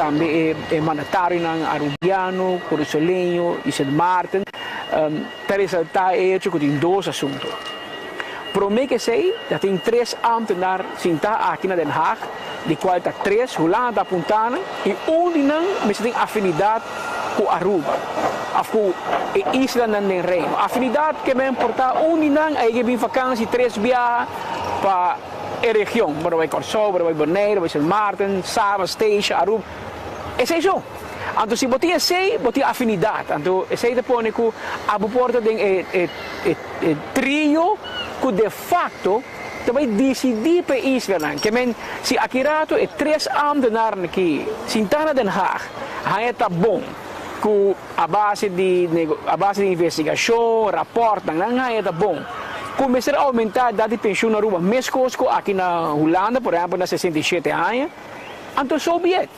também é mandatário na Arubiano, Corosolenho e St. Martin, para ressaltar hecho que tem dois assuntos. Para mim que sei, já tem 3 ambtenaren sentados aqui na Den Haag, de qual está 3, Holanda apontando, e de não, mas tem afinidade com Aruba, com a isla do reino. Afinidade que me importa, de não, aí vem vakantie, 3 viagens para a região, para o Corsol, para o Bonaire, para o St. Martin, Sava, Station, Aruba. É isso. Então, se você tem afinidade, então, você põe que a porta tem trio que de facto também decidir para Israel, que se aqui rato é 3 ambtenaren que sentaram Den Haag, está bom, com a base de investigação, rapport, está bom. Começar a aumentar a idade de pensão na Aruba, mesmo aqui na Holanda, por exemplo, na 67 anos, então so be it.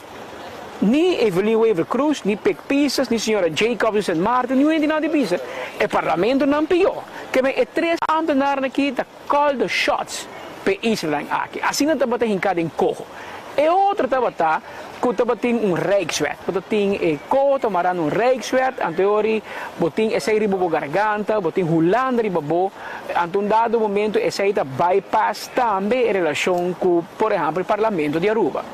Ni Evelyn Wever Cruz, ni Pick Pieces, ni senhora Jacobs de St. Martin, não é nada de bisa. O parlamento não pior. Que é 3 ambtenaren aqui que call the shots para Israel aqui. Assim não está hincado em corro. E outra está que tem Rijkswet. Tem cota, mas um Rijkswet, anteriori, tem essa ribo garganta, tem Holanda ribo, em dado momento essa está bypass também em relação com, por exemplo, o parlamento de Aruba.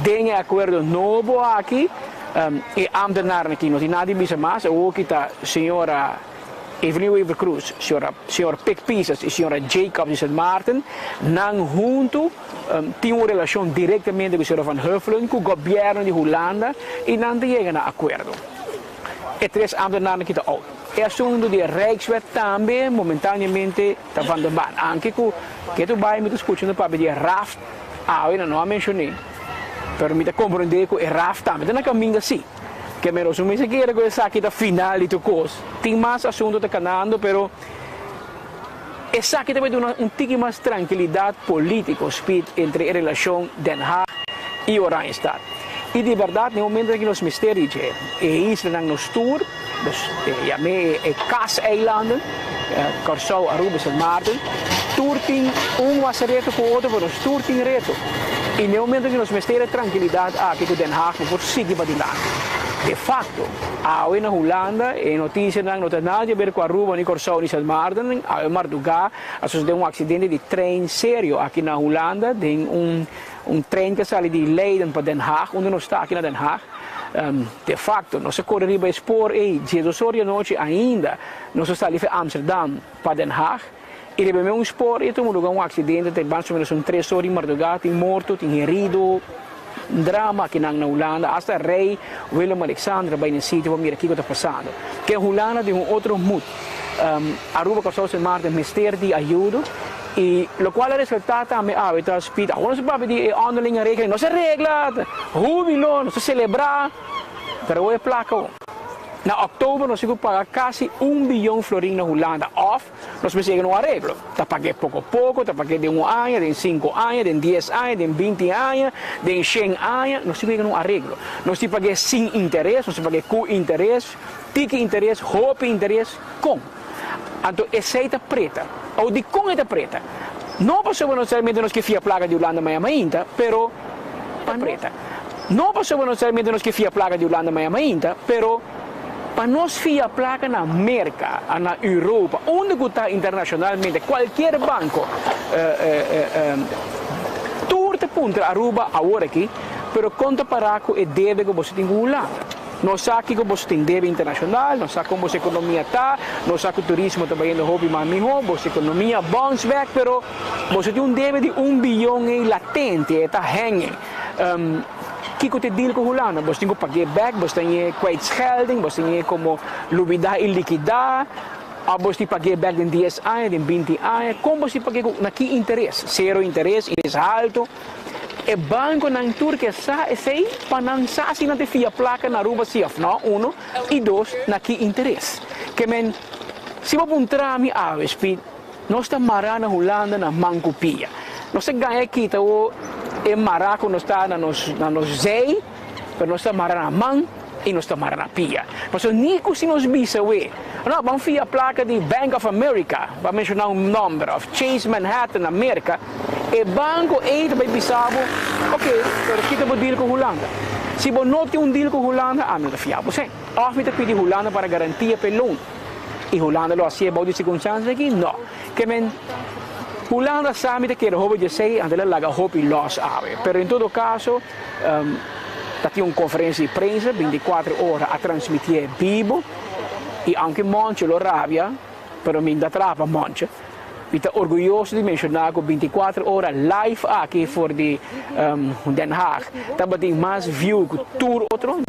Tem acordo novo aqui, e ambtenaren aqui não tem nada de bisa mais, ou que está senhora Evelyn Wever Cruz, senhora Pick Pieces e senhora Jacobs de St. Martin, não junto, tem uma relação diretamente com a senhora Van Huffelen, com o governo de Holanda, e não chegam a acordo. E 3 ambtenaren que estão out. O assunto de Rijkswet também, momentaneamente, está van de baan. Anche que tu vai me escutando para pedir raft, eu não mencionei. Pero me compreender que o raft também não caminha assim. Que me resume se quer que essa aqui da final de tudo coisa. Tem mais assunto de canando, pero essa aqui também dá um tique mais tranquilidade política, entre a relação Den Haag e o Randstad. E de verdade, no momento que nós mistérios é Israel nos tour, é Kaas-eilanden, Corsol, Aruba, St. Martin, tour tem was reto com o outro, mas tour tem reto. E no momento que nós mistérios tranquilidade aqui com Den Haag, por seguir para de lá. De facto, hoy na Holanda, e notícia não tem nada a ver com Aruba, nem Corsol, nem St. Martin, em madrugada, sucedeu um acidente de trem sério aqui na Holanda, tem trem que sai de Leiden para Den Haag, onde nós está aqui na Den Haag. De facto, nós corremos para Spoor e 2 horas da noite ainda, nós está ali para Amsterdam para Den Haag. E rebemos um Spoor e temos um acidente, tem mais ou menos 3 horas de madrugada, tem morto, tem herido. Drama aqui na Holanda, hasta rei Willem Alexander vai no sítio para mirar o que está passando. Que a Holanda tem outro mood. Aruba, Corsol, St. Martin, mistério de ajuda. E o qual é resultado também, está speed. Agora se pode pedir onderlinge regeling, não se regla, júbilo, não se celebra. Pero hoje é placa. Na outubro nós vamos pagar quase 1 bilhão florim na Holanda off, nós precisamos um arreglo. Está pagando pouco a pouco, está pagando de 1 ano, de 5 anos, de 10 anos, de 20 anos, de 100 anos, nós precisamos um arreglo. Nós temos que pagar sem interesse, nós temos que pagar com interesse, tique interesse, roupa interesse, com. Então, essa é preta, ou de com é preta. Não passamos necessariamente nós que fia a placa de Holanda ainda, pero é preta. Não passamos necessariamente nós que fia a placa de Holanda ainda, pero para nós fia a placa na América, na Europa, onde está internacionalmente, qualquer banco, turte punta Aruba agora aqui, pero conta para que deve que você tem que Holanda. Nós sabemos que você tem deve internacional, nós sabemos como a economia está, nós sabemos que o turismo está indo hobby mais melhor, a economia bounce back, pero você tem deve de 1 bilhão latente, está hanging. Que você deal com Holanda, você tem que pagar back, você tem kwijtschelding, você tem como lubida e liquidar, você tem que pagar back em 10 anos, em 20 anos, como você paga aqui interesse, zero interesse, interesse alto. E banco na Turquia sabe para não saber se não te fia placa na Aruba se não, 1 e 2 aqui interesse. Que men se você entrar mi speed, nós estamos marando na Holanda na Mancupia. Nós ganhamos aqui e maraco nós está na nos zei, mas nós estamos marando na man e nós estamos marando na pia. Mas nico se nos bisa não, vamos fia a placa de Bank of America, para mencionar nome, of Chase Manhattan, América, e banco também bisavo, ok, pero kita podil com Holanda. Se você não tem deal com Holanda, a não é fiável. Of você pede Holanda para garantia pelo loan. E Holanda lo assim about de circunstâncias aqui? Não. Que men Holanda sabe que o hobby de sei andela laga hobby loss ave. Pero em todo caso, tem uma conferência de prensa 24 horas a transmitir vivo e anche Monte lo rabbia, pero me da trapa Monte. Estou orgulhoso de mencionar que 24 horas live aqui voor de Den Haag. Também tem mais view que tudo outro.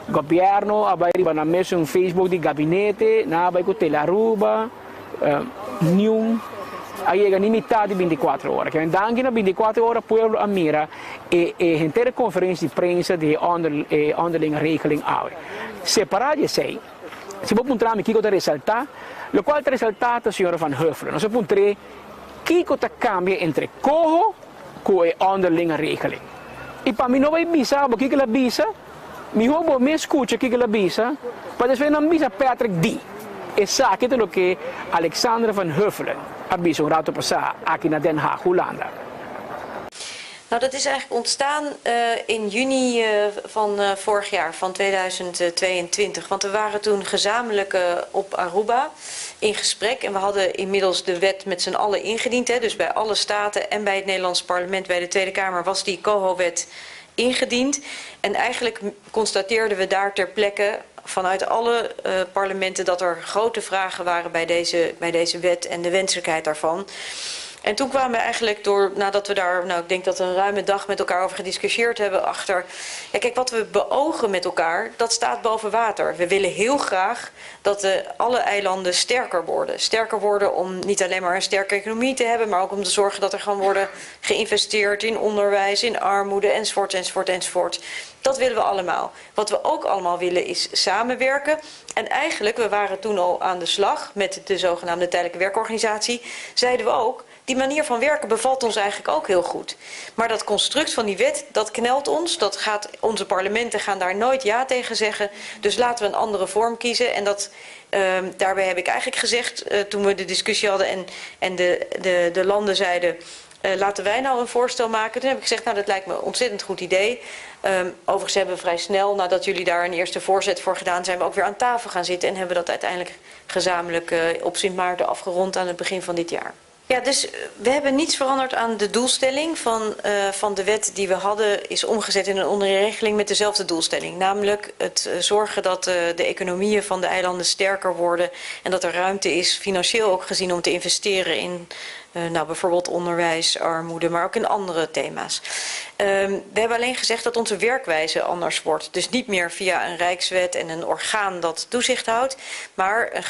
O governo vai na mesa Facebook de gabinete, na vai com Telaruba, News. Aí chega nem metade de 24 horas. Que danke na 24 horas pueblo amira e inteira conferência de prensa de onderlinge regeling આવે. Separado de sei. Se vou puntar me kiko te resaltar, lo qual te resaltato signora Van Huffelen. Non si può tre kiko te cambia entre coho e onderlinge regeling. E per me non vai bisa, bo kiko la bisa, mi hobo me escucha kiko la bisa, per después non bisa Patrick D. E sa che lo che Alexander Van Huffelen ha visto un rato passare aquí naar Den Haag, Hollanda. Nou, dat is eigenlijk ontstaan in juni van vorig jaar, van 2022. Want we waren toen gezamenlijk op Aruba in gesprek. En we hadden inmiddels de wet met z'n allen ingediend. Hè, dus bij alle staten en bij het Nederlands parlement, bij de Tweede Kamer, was die COHO-wet ingediend. En eigenlijk constateerden we daar ter plekke vanuit alle parlementen dat er grote vragen waren bij deze wet en de wenselijkheid daarvan. En toen kwamen we eigenlijk nadat we daar, ik denk dat we een ruime dag met elkaar over gediscussieerd hebben, achter, ja, kijk, wat we beogen met elkaar, dat staat boven water. We willen heel graag dat alle eilanden sterker worden. Sterker worden om niet alleen maar een sterke economie te hebben, maar ook om te zorgen dat er gewoon worden geïnvesteerd in onderwijs, in armoede, enzovoort, enzovoort, enzovoort. Dat willen we allemaal. Wat we ook allemaal willen is samenwerken. En eigenlijk, we waren toen al aan de slag met de zogenaamde tijdelijke werkorganisatie, zeiden we ook, die manier van werken bevalt ons eigenlijk ook heel goed. Maar dat construct van die wet, dat knelt ons. Onze parlementen gaan daar nooit ja tegen zeggen. Dus laten we een andere vorm kiezen. En daarbij heb ik eigenlijk gezegd, toen we de discussie hadden en de landen zeiden, laten wij nou een voorstel maken. Toen heb ik gezegd, dat lijkt me een ontzettend goed idee. Overigens hebben we vrij snel, nadat jullie daar een eerste voorzet voor gedaan, zijn we ook weer aan tafel gaan zitten. En hebben we dat uiteindelijk gezamenlijk op Sint Maarten afgerond aan het begin van dit jaar. Ja, dus we hebben niets veranderd aan de doelstelling van de wet die we hadden, is omgezet in een onderregeling met dezelfde doelstelling. Namelijk het zorgen dat de economieën van de eilanden sterker worden en dat er ruimte is, financieel ook gezien, om te investeren in bijvoorbeeld onderwijs, armoede, maar ook in andere thema's. We hebben alleen gezegd dat onze werkwijze anders wordt. Dus niet meer via een rijkswet en een orgaan dat toezicht houdt, maar een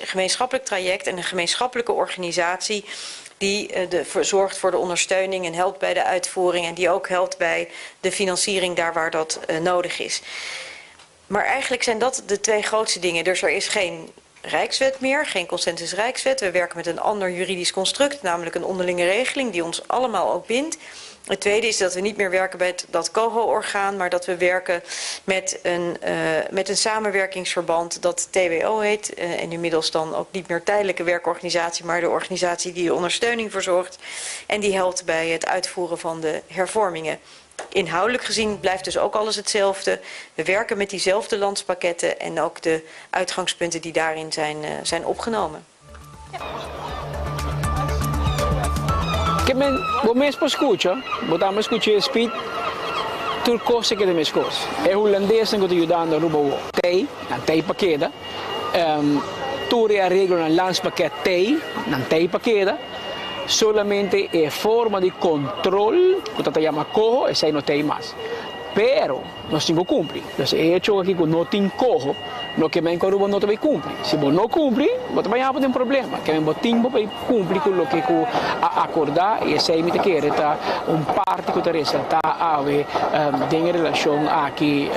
gemeenschappelijk traject en een gemeenschappelijke organisatie die zorgt voor de ondersteuning en helpt bij de uitvoering en die ook helpt bij de financiering daar waar dat nodig is. Maar eigenlijk zijn dat de twee grootste dingen. Dus er is geen rijkswet meer, geen consensus rijkswet. We werken met een ander juridisch construct, namelijk een onderlinge regeling die ons allemaal ook bindt. Het tweede is dat we niet meer werken bij dat COHO-orgaan, maar dat we werken met een samenwerkingsverband dat TWO heet. En inmiddels dan ook niet meer tijdelijke werkorganisatie, maar de organisatie die de ondersteuning verzorgt. En die helpt bij het uitvoeren van de hervormingen. Inhoudelijk gezien blijft dus ook alles hetzelfde. We werken met diezelfde landspakketten en ook de uitgangspunten die daarin zijn opgenomen. Ja. Que vos mesmo escucha, botamos escuchar speed, tudo coisa que temos coisas. É holandês que está ajudando a Rubo Tei, na Tei paqueta. Tudo é regla no landspaquet Tei, na Tei paqueta. Solamente é forma de controle, que se chama cojo, e sei não tem mais. Pero nós temos que cumprir. Então, é hecho aqui que não tem cojo, no que vem com o não vai cumprir. Se você não cumprir, você vai ter um problema. Que você tem que cumprir com o que acordar e sei que quer estar parte que interessa está em relação aqui,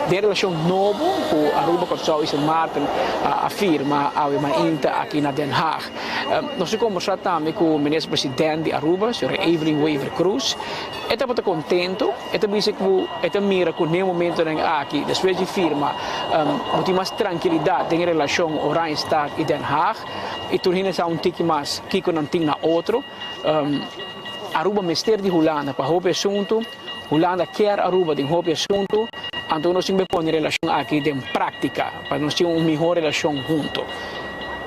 de relação nova com a Aruba Corsau e Sint Maarten afirma uma inta aqui na Den Haag. Nós conversamos também com o ministro-presidente de Aruba, Sr. Evelyn Wever Cruz. Ele está muito contente, ele disse que ele mira que no momento aqui, depois de firma, tem mais tranquilidade em relação ao Randstad e Den Haag. E turhine está tique mais que não tem na outro. Aruba Ministério de Holanda para o assunto, Holanda quer Aruba de um assunto, então nós temos que pôr relação aqui em prática, para nós termos uma melhor relação junto.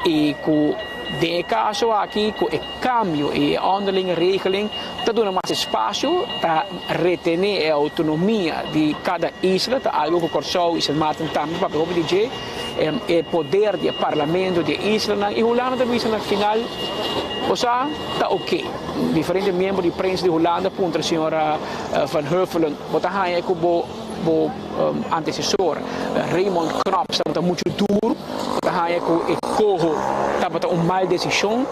E com de caso aqui, com o cambio e a underling regeling, está dando mais espaço para reter a autonomia de cada isla, algo que o Corsou e Sint Maarten também, para dizer, o poder do parlamento de isla, e Holanda também, no final, ou seja, está ok. Diferentes membros de prensa de Holanda, ponto a senhora Van Huffelen, botar aí com o antecessor, Raymond Knopp, está muito duro, botar aí com o corro, está uma má decisão,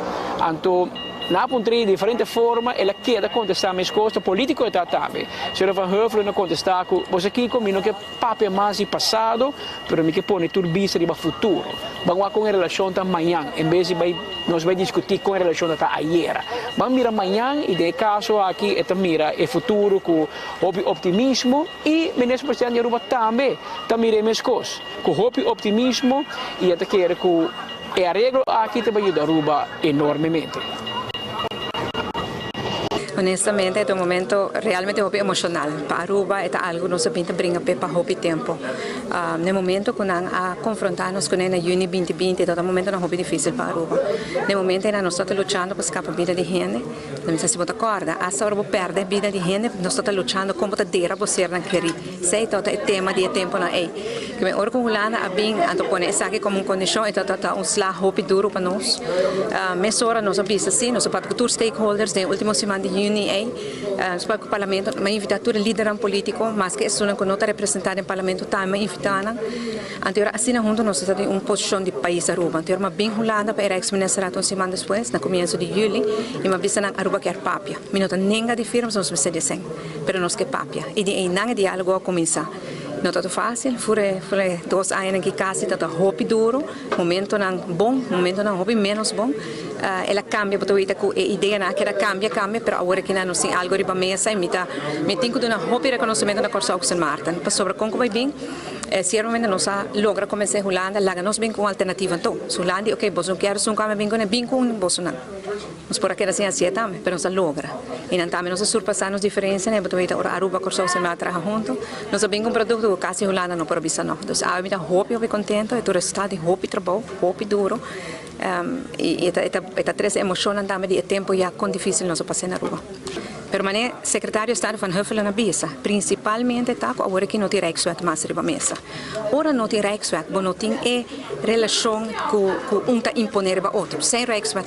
então, na ponte diferente forma, ela quer contestar minhas coisas, político está também. Se eu Van Huffelen não contestar, você aqui comigo que papo é mais passado, mas me que põe turbista de futuro. Vamos com a relação da manhã, em vez de nós vamos discutir com a relação da ayer. Vamos mirar amanhã e de caso aqui é mira o futuro com optimismo e ministro presidente Aruba também, mira minhas coisas, com optimismo e até quer com o arreglo aqui também ajuda Aruba enormemente. Honestamente, é um momento realmente emocional. Para Aruba, é algo que nós brinca para o tempo. No momento que nós confrontamos com ele em junho 2020, é um momento muito difícil para Aruba. No momento que nós estamos lutando para escapar a vida de gente, não sei se você concorda, essa Aruba perde a vida de gente, nós estamos lutando como poder você não querer. Sei que é tema de tempo na é. Que me orgulhando a bem, então põe isso aqui como uma condição, então é um slag muito duro para nós. Mas agora nós vamos assim, nós vamos para os stakeholders, na última semana de junho, nós vamos para o parlamento, uma invitatura líder político, mas que é que não está representado no parlamento, também invitando. Então, assim, juntos nós estamos em uma posição de país Aruba. Então, uma bem rolada para a ex-ministra uma semana depois, no começo de julho, e uma vez na Aruba que é papia. Não tem nenhuma de firmas, nós vamos dizer, mas nós que é papia. E de não diálogo a começar. Não é fácil, foi 2 anos que quase está muito duro, momento não bom, momento não menos bom. Ela cambia, porque a ideia não é que ela cambia, mas agora que não tem algo riba mesa, me tenho que dar um reconhecimento na Corsou Sint Maarten. Para sobre como vai bem, se realmente nós logra começar a Holanda, lá nós bem com alternativa então. Holanda, ok, você não quer um caminho bem com você não. Nós por aqui assim também, mas nós logra. E não também nós surpassamos diferença, né? Porque Aruba Corsou Sint Maarten junto, nós bem com produto casi Holanda não pode não. Então, a vida hope contento, é o resultado de hope trabalho, hope duro. E esta três emoções também de tempo já com difícil nós passar na rua. Permanente secretário de Estado Van Huffelen na bisa, principalmente está com agora que não tem reação mais riba mesa. Ora não tem reação, não tem relação com tá imponer para outro. Sem reação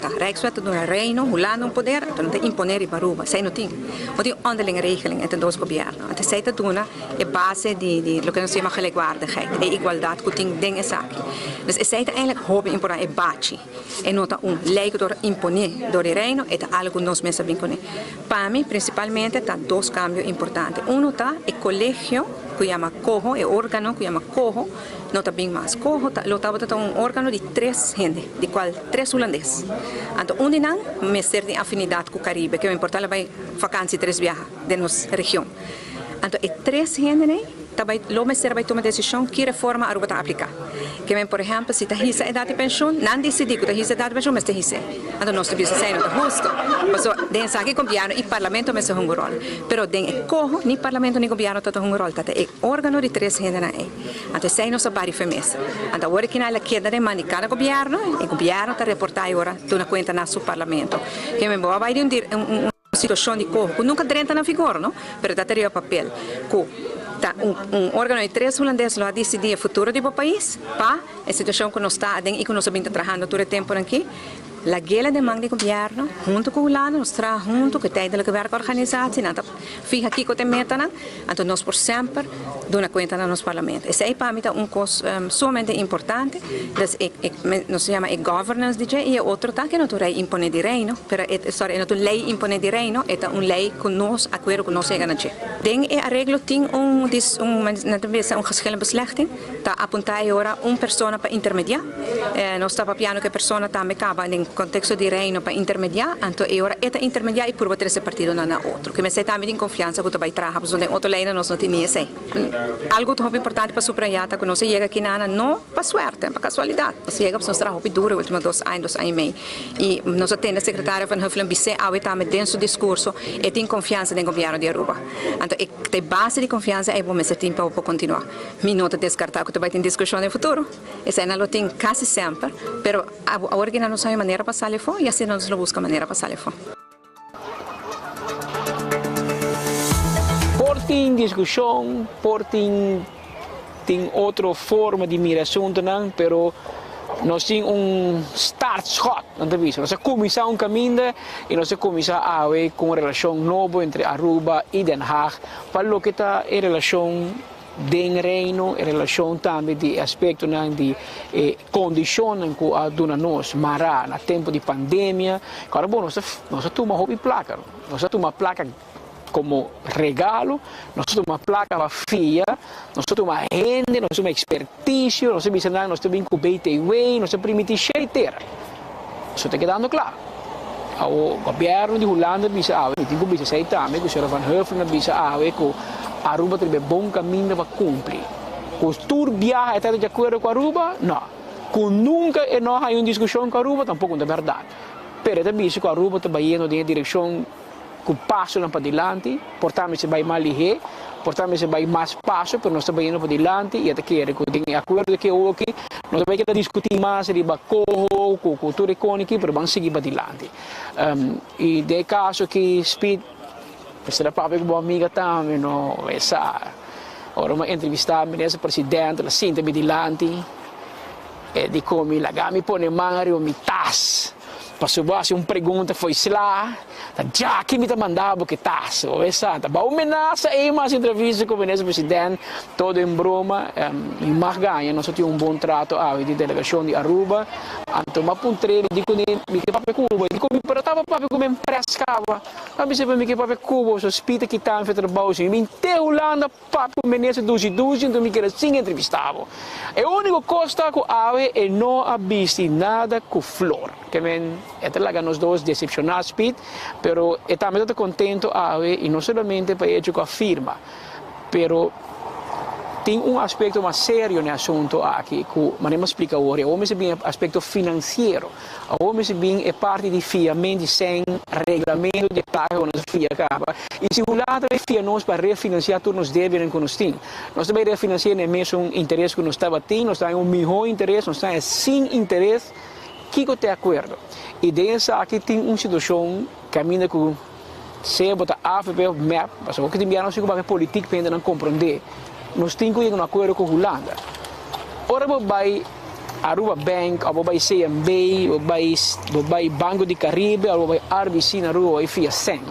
do reino, Holanda poder, então não tem imponer para Aruba, sem não tem. O tem underling regeling entre dois governos. Então sei que duna é base de lo que nós chamamos de gelijkwaardigheid, é igualdade que tem dentro dessa aqui. Mas sei que eigenlijk hoop importante é bate, é não tá lei que dor imponer do reino, é algo que nós mesmos bem conhecemos. Para mim principalmente está 2 cambios importantes. Um está o colégio que chama COHO, é órgano que chama COHO, não está bem mais. COHO está um órgano de 3 gente, de qual 3 holandeses. Então, um de nós tem afinidade com o Caribe, que é importante para vacância 3 viagens da nossa região. Então, 3 gente, o Ministério vai tomar decisão que reforma a Aruba está aplicar. Que, por exemplo, se está a idade de pensão, não decidi que está a idade de pensão, mas está a então, nós temos que ser justo. Mas, dentro aqui, o governo e o parlamento têm um rol. Mas, dentro do corpo, nem o parlamento nem o governo têm um rol. É órgão de 3 gente. Então, se nós somos vários femens. Então, agora que nós queda de mão de cada governo, o governo está a reportar agora, tendo conta no seu parlamento. Que, vai ter uma situação de corpo, que nunca entra na vigor, não? Mas, está a ter o papel. Um órgano de 3 holandeses a decidir o futuro do país, para a situação que nós estamos e que nós estamos trabalhando todo o tempo aqui. A guerra demanda do governo, junto com o Holanda, nós trabalhamos junto, que tem o governo organizado, fica aqui com a meta, então nós por sempre damos conta no nosso parlamento. Esse é para mim uma coisa sumamente importante, nós chamamos governance e outro que não é imponer de reino, mas não é lei imponer de reino, é uma lei que nós acordo que nós chegamos a Den a reglo tem um geschillen beslechting, está apontar agora uma pessoa para intermediar, nós estamos piano que a pessoa também acaba contexto di reino para intermediar, então agora esta intermediar e por ter esse partido na outro. Que me sei também em confiança que tu vai trabalhar, porque outra lei nós não temos esse. Algo muito importante para subrayar que não se chega aqui nada, não para suerte, para casualidade. Se chega para nós trabalhar duro, últimos 2 anos e meio. E nós temos a secretária Van Huffelen Bissé, ao também dentro do discurso, e tem confiança no governo de Aruba. Então momento a base de confiança é bom mesmo tempo para continuar. Me nota descartar que tu vai ter discussão no futuro. Essa é a tem quase sempre, pero agora que não sabe maneira para sair fora e assim nós busca maneira para sair fora. Por ter discussão, por ter outra forma de mirar assunto, pero nós temos startschot, nós começamos caminho e nós começamos a ver com uma relação nova entre Aruba e Den Haag, para o que está a relação do reino, a relação também de aspecto de condições que a dona nós mará no tempo de pandemia. Agora, bom, nós temos uma placa, nós temos uma placa como regalo, nós temos uma placa para filha, nós temos uma renda, nós temos uma expertise, nós temos um BTW, nós temos permitir cheiteira. Isso está quedando claro. O governo de Holanda bisa awe, tem que bisa sei também, que o senhor Van Heuvel bisa awe, que Aruba tem bom caminho para cumprir. Que o tour viaja está de acordo com Aruba? Não. Que nunca não há uma discussão com Aruba, tampouco é verdade. Pero é bisa que Aruba está indo em direção que passo para adiante, portanto se vai mais ligeiro, portanto se vai mais passo, mas nós estamos indo para adiante e até que tem acordo que hoje nós vamos discutir mais de bacoho, com cultura icônica, mas vamos seguir para adiante. E de caso que Speed, será para uma amiga também, não essa, ora uma entrevista a ministra presidente, ela senta para adiante, e de como ela me põe mangari o mitas. Passou uma pergunta, foi lá, já que me mandava que tá, exato. Ba homenagem aí mais entrevista com o vice-presidente, todo em broma, e mais ganha, nós tínhamos bom trato de delegação de Aruba, então uma puntrele, digo me que papai Cuba, digo me paratava papai como emprescava, sabe se me que papai Cuba, suspeita que tá em trabalho, me interrolando papai com ministro dos então me queria sim entrevistava. E o único costa que ave é não avisti nada com flor, que esta lá nos dois decepcionados, pero estamos muito contentes e não somente para isso que afirma, pero tem aspecto mais sério no assunto aqui que manemos explica hoje, o mesmo bem aspecto financeiro, o mesmo bem é parte de fiamento sem regulamento de pago quando a FIA acaba, e se o lado da FIA nós para refinanciar todos os débitos que nós temos, nós também refinanciamos o mesmo interesse que nós estava tendo, nós temos melhor interesse, nós temos sem interesse, que eu te acordo. E dessa aqui tem uma situação que a minha que se botar AFP, MEP, mas o que tem não sei como é política para ainda não compreender. Nós temos que ir um acordo com a Holanda. Ora, vai Aruba Bank, ou vai CMB, ou vai Banco de Caribe, ou vai RBC na rua, e FIA 100.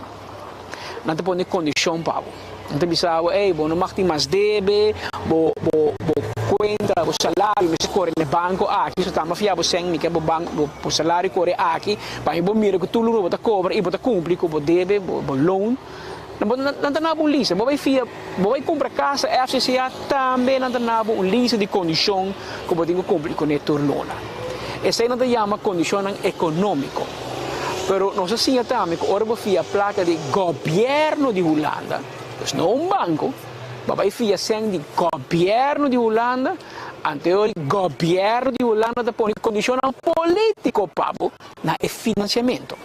Não tem ponto condição para o. Não tem pensado, não mag ter mais débito, conta, o salário, mas corre no banco aqui, isso está mafia, você tem que o salário corre aqui, para eu mira que tudo você cobra e você cumpre com o débito, o loan, não tem nada lista, você vai comprar casa, FCCA também não tem nada lista de condição que você tem que cumprir com a turlona. Essa não se chama condição econômica. Pero nós assim também que ora você a placa de governo de Holanda, não um banco. Babai FIA sem de governo de Holanda, anterior governo de Holanda põe condição político para na financiamento.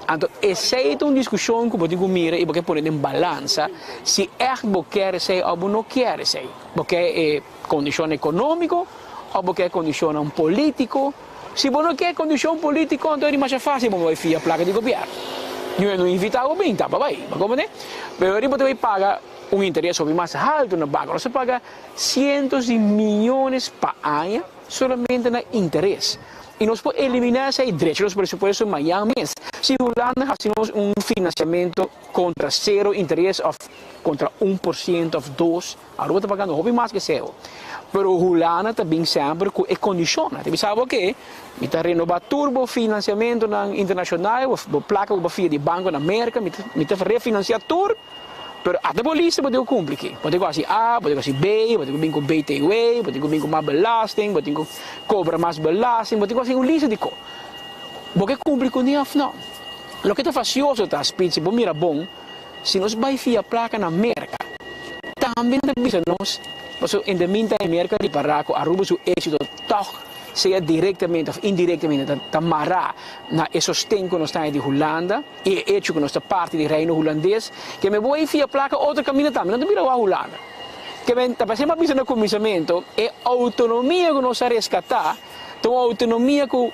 Então, essa é uma discussão que você mira e você põe em balança se você quer ser ou não quer ser. Porque é condição econômica ou porque é condição política. Se você não quer condição política, então é mais fácil você FIA placa de governo. Eu não invito o bem, tá, babai. Mas como é? Mas você vai pagar interesse mais alto no banco. Você paga cientos de milhões por ano somente no interesse. E nós podemos eliminar esse direito dos pressupostos Miami. Se a Holanda faz financiamento contra zero interesse, ou contra 1% ou 2%, a Aruba está pagando muito mais que zero. Mas a Holanda também sempre condiciona. Você sabe o que? Está renovando turbo financiamento internacional, a placa de banco na América, está refinanciando tudo. Pero até por isso pode cumprir aqui. Pode ser A, pode ser B, pode vir com BTW, pode vir com mais belasting, pode vir com cobra mais belasting, pode ser lista de coisas. Porque cumpre com isso não. O que está facioso está se você mira bom, se nós vai a placa na América, também está bisa nós, porque em a América de Paraco, Aruba seu êxito seja diretamente ou indiretamente da mará na e sostém que nós estamos de Holanda e hecho que nós estamos parte do reino holandês que me vou enfiar placa outro caminho também não mira a Holanda que vem tá passando a no comissamento é autonomia que nós resgatar então autonomia que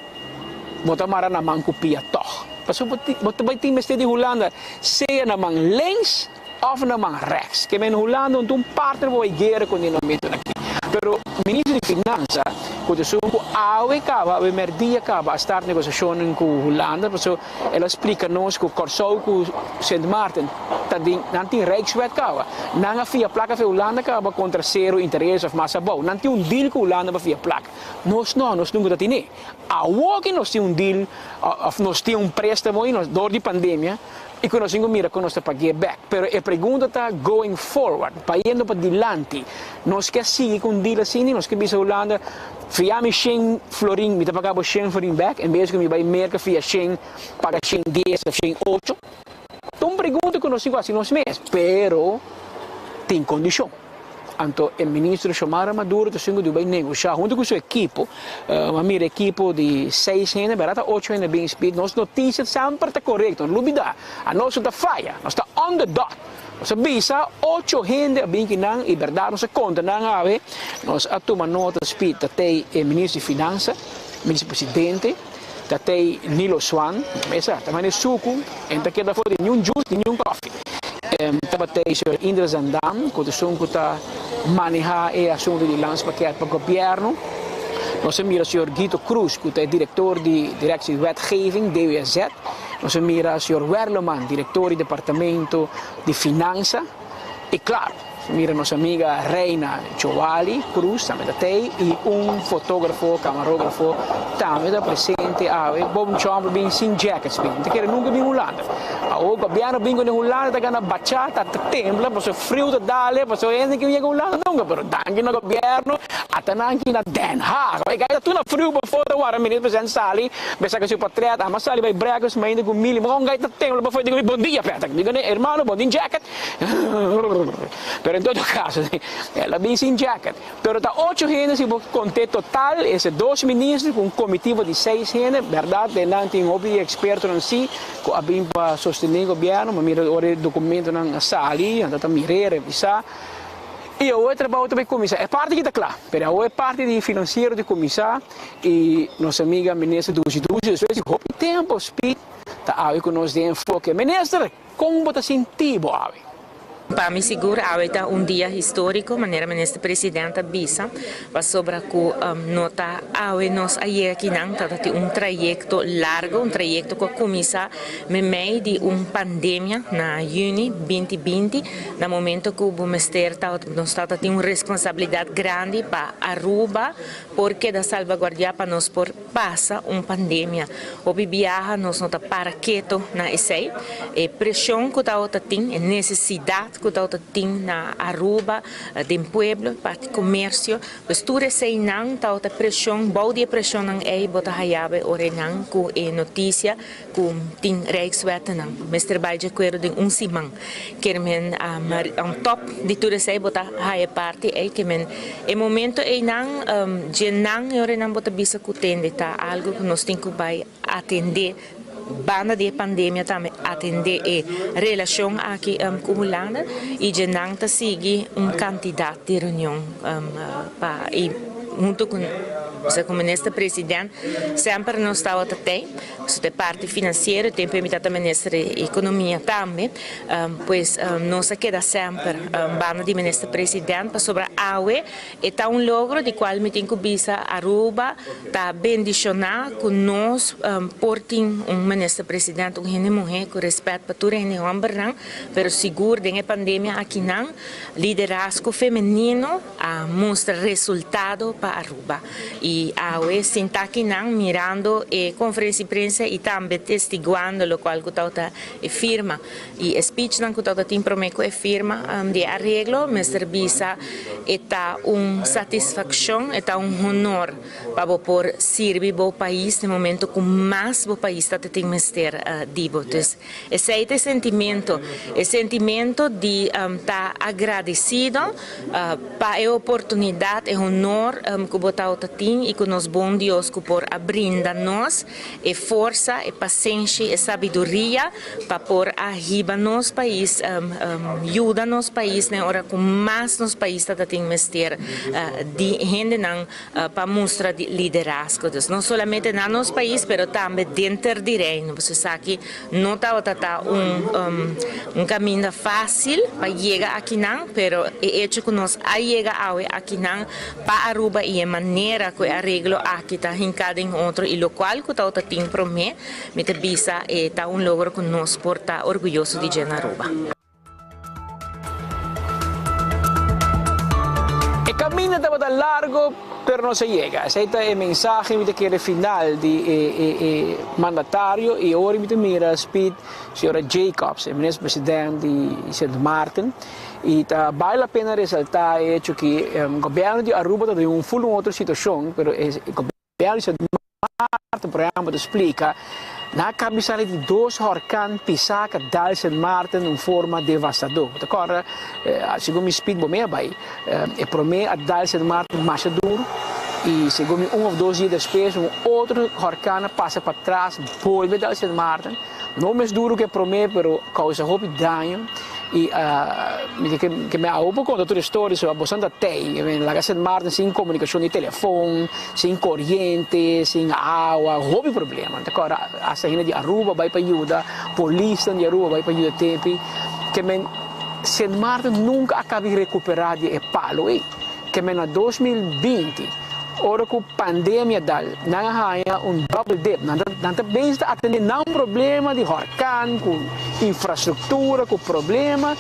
bota mará na mão copia toch passou bota vai ter mestre de Holanda seja na mão links of na mão rechts que vem Holanda um partner vai guerra com o nome aqui pero ministro de Finanças quando sou awe acaba o merdia acaba a start negociação com Holanda porque ela explica nos que o Corso com Sint Maarten tadi nanti Rijkswet acaba não havia placa para Holanda acaba contra zero interesse of massa bom nanti deal com Holanda para via placa nós nunca tinha a que nós temos deal nós temos préstamo e nós dor de pandemia e que nós mira que nós está pagar back pero a pergunta está going forward indo para dilante nós quer seguir com deal assim nós quer bisa Holanda fiame 100 florin me pagar 100 florin back em vez que me vai merca fia 100 paga 100 10 100 8 então pergunta que nós assim nós mês pero tem condição então o ministro chamara Maduro está sendo vai negociar junto com sua equipe uma minha equipe de 6 gente barata 8 gente bem speed nós notícias sempre está correto não dúvida a nós está falha nós está on the dot nós avisa 8 gente bem que não e verdade nós conta não ave nós atoma nota speed até o ministro de Finanças ministro presidente até Nilo Swan mesa também suco então que da foi nenhum juice nenhum coffee tabatei o senhor Indra Zandam, que está manejar o assunto de landspaket para o governo. Nós mira o senhor Guido Cruz, que é diretor de Direção de Wetgeving, DWZ. Nós mira o senhor Werleman, diretor do Departamento de Finanças. E claro, mira nossa amiga Reina Giovanni Cruz, também tem, e fotógrafo, camarógrafo, também está presente. Bom chão, bem sem jackets, bem. Não quer nunca vir Holanda. O governo vem com Holanda, está ganhando bachata, está tembla, porque o frio está dale, porque o gente que vem com Holanda nunca, pero danke no governo, até aqui na Den Haag. Vai cair tudo na frio, para fora, agora, ministro presidente Sali, pensa que seu patriota, mas Sali vai bregas, mas ainda com milho, mas não está tembla, para fora, digo, bom dia, Peter, digo, irmão, bom dia, jacket. Pero em todo caso, ela vem sem jacket. Pero está 8 gente, se conté total, esses 2 ministros, com comitiva de 6 gente, verdade, delante tem um experto em si, que abim para sostener o governo, mas mira o documento na sala, anda a mirar, revisar. E eu trabalho também com comissão. É parte que está claro, mas eu é parte de financeiro de comissão e nossa amiga ministra dos às vezes, houve tempo, speed, tá aí que nós demos enfoque. Ministra, como está sentindo, Para me segurar, é dia histórico, maneira ministra presidenta Bisa, para sobre que nota nós aí aqui não tem trajeto largo, trajeto que começa no meio de pandemia na junho 2020, no momento que o ministério nós tem uma responsabilidade grande para Aruba, porque da salvaguardia para nós por passa pandemia. O viaja nós não para quieto na ESEI, e pressão que tem, necessidade que tem na Aruba, de pueblo, para comércio, mas tudo isso não está pressão, boa de pressão não é, bota hayabe ore não com notícia com tem Rijkswet não, mas trabalho de acordo de simão, que men top de tudo isso bota haye parte é que men e momento é não de não ore não bota bisa cutende tá algo que nós temos que vai atender banda de pandemia também atender a relação aqui com Holanda e de não seguir candidato de reunião para junto com o ministro presidente sempre não estava até a parte financeira tem permitido a ministra da economia também pois nós queda sempre banda de ministro presidente para sobre a AUE e tá logro de qual me tem que bisa Aruba tá bendicionar com nós por ter ministro presidente uma mulher com respeito para todo o homem não pero seguro de pandemia aqui não liderazgo feminino mostra resultado para Aruba e a UE está aqui mirando a conferência de imprensa e também testiguando o qual que firma e speech que tem prometido é firma de arreglo mas bisa está satisfação está honor para por servir o país no momento com mais o país tem mister divo esse sentimento de estar agradecido para a oportunidade e honor que botar o tatim e que nos bom Deus que por abrinda nós e força e paciência e sabedoria para por arriba nos país ajuda nos país né ora com mais nos país tá tem mester de gente não para mostrar de liderazgo não somente na nos país pero também dentro de reino você sabe que não tá caminho fácil para chegar aqui não pero é hecho que nós a chegar aqui não para Aruba e a maneira que arreglo aqui tá hincado em outro e o qual que tá tem para mim me te bisa e tá logro que nós porta orgulhoso de gente Aruba. El camino estaba largo, pero no se llega. Ese es el mensaje que era final del mandatario y ahora mira Speed, señora Jacobs, el presidente de St. Martin. Y vale la pena resaltar el hecho que el gobierno de Aruba está en una full otra situación, pero el gobierno de St. Martin, por ejemplo, explica na cabeça de dois huracãs pisar dal St. Martin em forma devastadora. Agora, segundo me Speed bem bem, é para mim a dal St. Martin mais duro e segundo me ou dois dias depois outro huracão passa para trás, volve dal St. Martin, não mais duro que para mim, pero causa muito dano. E que me ha un contato di storie su abbastanza tei, la St. Martin sem comunicazione di telefono, sem corrente, sem água, houve problema. Agora a saída de Aruba vai para ajuda, a polícia de Aruba vai para ajuda tempo, que St. Martin nunca acaba de recuperar de palo aí, que na 2020 ora com pandemia dal, não há double dip, não bem está atendendo não problema de huracão, com infraestrutura, com problema,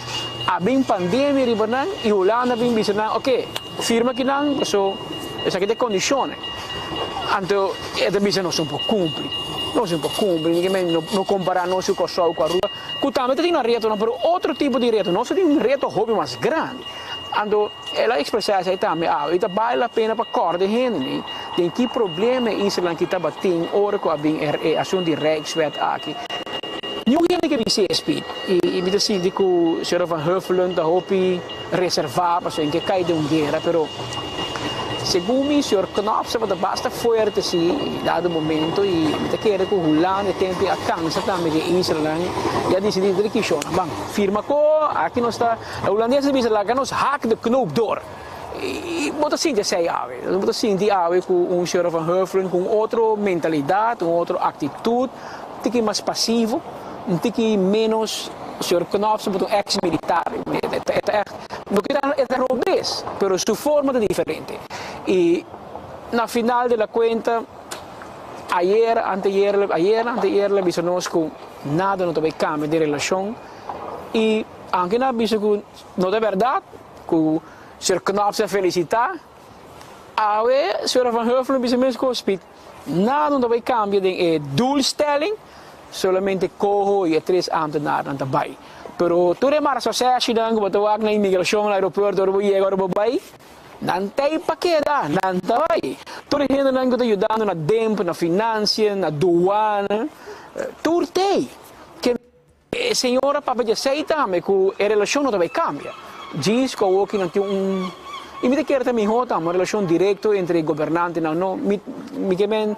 há bem pandemia ribanan e Holanda bem dizendo, ok, firma que não, pessoal, essa aqui é condições, então é também não se pode cumprir, ninguém não comparar nosso com a rua, que também tem um reto, mas outro tipo de reto, nós temos um reto hobby mais grande. Ando, ela expressa isso também, vale a pena para acordar gente, tem que problema isso lá que está batendo, ora com a ação de Rijkswet aqui. Não é que me sei Speed, e me diz que o senhor Van Huffelen da hopi reservar para que cai de guerra, pero segundo o senhor Knopf vai basta forte sim, dado momento e me quer que o Holanda tempo a cansa também de Israel e decidido que chama, bang, firma co, aqui nós está, a holandesa diz lá que nós hack de knoop door. E bota assim de sei bota assim de com senhor Van Huffelen com outra mentalidade, com outra atitude, que mais passivo, que menos o senhor Knopf é um ex-militar, é robês, mas sua forma é diferente. E na final da conta, anteayer, nós com nada não teve cambio de relação e anche na visto que não é verdade que o senhor Knopf se felicitar, o senhor Van Huffelen bisa mesmo com Speed, nada não teve cambio de doelstelling. Solamente cojo e 3 ambtenaren erbij. Pero tu remar associatie dan, wat we ook naar immigratie, aeropuerto, door we hier erbij. Nantay pa keda, nantay. Tu rehendo dan kita ajudando na dempo, na financia, na douane. Turtei. Que senhora papa já sei também que a relação não vai cambiar. Diz que o que não tem e me quer também uma relação direta entre governante não, me querem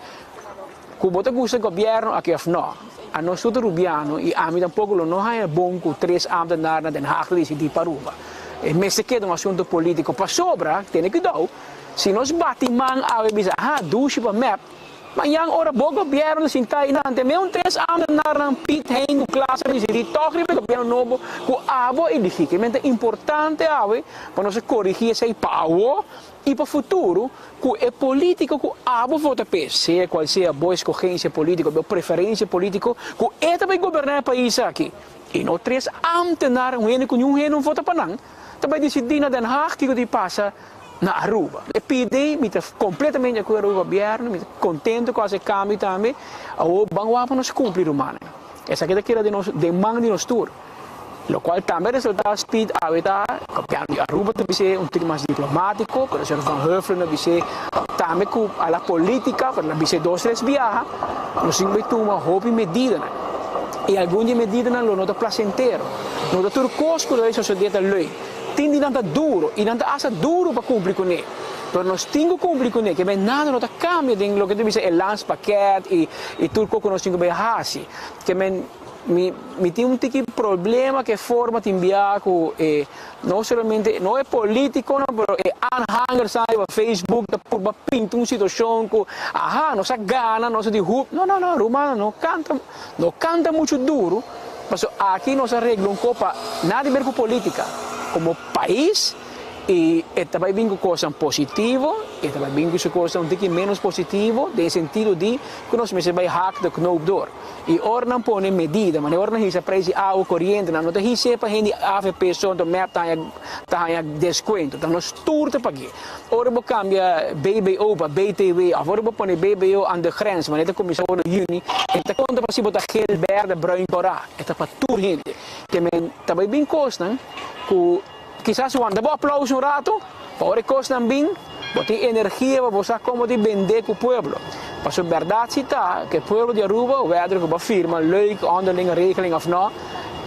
que bota gusta governo aqui não. A nós tudo rubiano e a mim tampouco não é bom com 3 ambtenaren na Den Haag decidir para Aruba. Mas se queda assunto político para sobra, tem que dar. Se nós batimos a bisa, dushi para map, mas yang ora bom governo sintai nante, mesmo 3 ambtenaren pit heen com classe decidir, toch o governo novo com abo e dificilmente importante ave para nós corrigir esse pau e para o futuro, que é político que abo vota para seja qual seja a boa escolha política, a boa preferência política, que é também governar o país aqui. E não 3 ambtenaren, não vota para não, também decidir na Den Haag que passa na Aruba. E pedi, me completamente de acordo com o governo, me contento com esse cambio também, vamos para nós cumprir o mano. Essa aqui é a demanda de nós todos. Lo cual também resulta Speed a Aruba deve ser pouco mais diplomático, pero o senhor Van Huffelen deve ser também com a política, pero deve ser 2-3 viagens, nós temos que tomar roupa medida, e algumas medidas não nota placentero, não dá turcosco da sociedade lei, tem de nada duro, e nada asa duro para cumprir com ele. Pero nós temos que cumprir com ele, que nada não cambia de lo que tu dice el lance paquete e tudo que nós temos que fazer. Que me tem problema que forma de enviar não somente não é político, não, mas é anhanger sai no Facebook, para pintar uma situação que nossa gana, nossa de não, Romana não canta muito duro, mas aqui nós arreglamos copa nada a ver com política, como país. E também vem com coisas positivas, e também vem com coisas um pouco menos positivas, no sentido de que nós vai hack de knoop door. E ora não põe medida, mas ora não hisa preço água corrente, não tem hisa para gente AVP só do map tá desconto, então nós turta para aqui. Ora vou cambiar BBO para BTW, agora vou pôr BBO aan de grens, mas ele começou no juni, e tá conta para se botar geel, verde, bruin, corá, é para tur gente. Que também vem coisa, que quizás cuando vos aplauso un rato, ahora cosas también, vos tienes energía, vos sabes cómo te vender con el pueblo. Pero la verdad está que el pueblo de Aruba, whether que va firma, leuk, onderlinge regeling of no,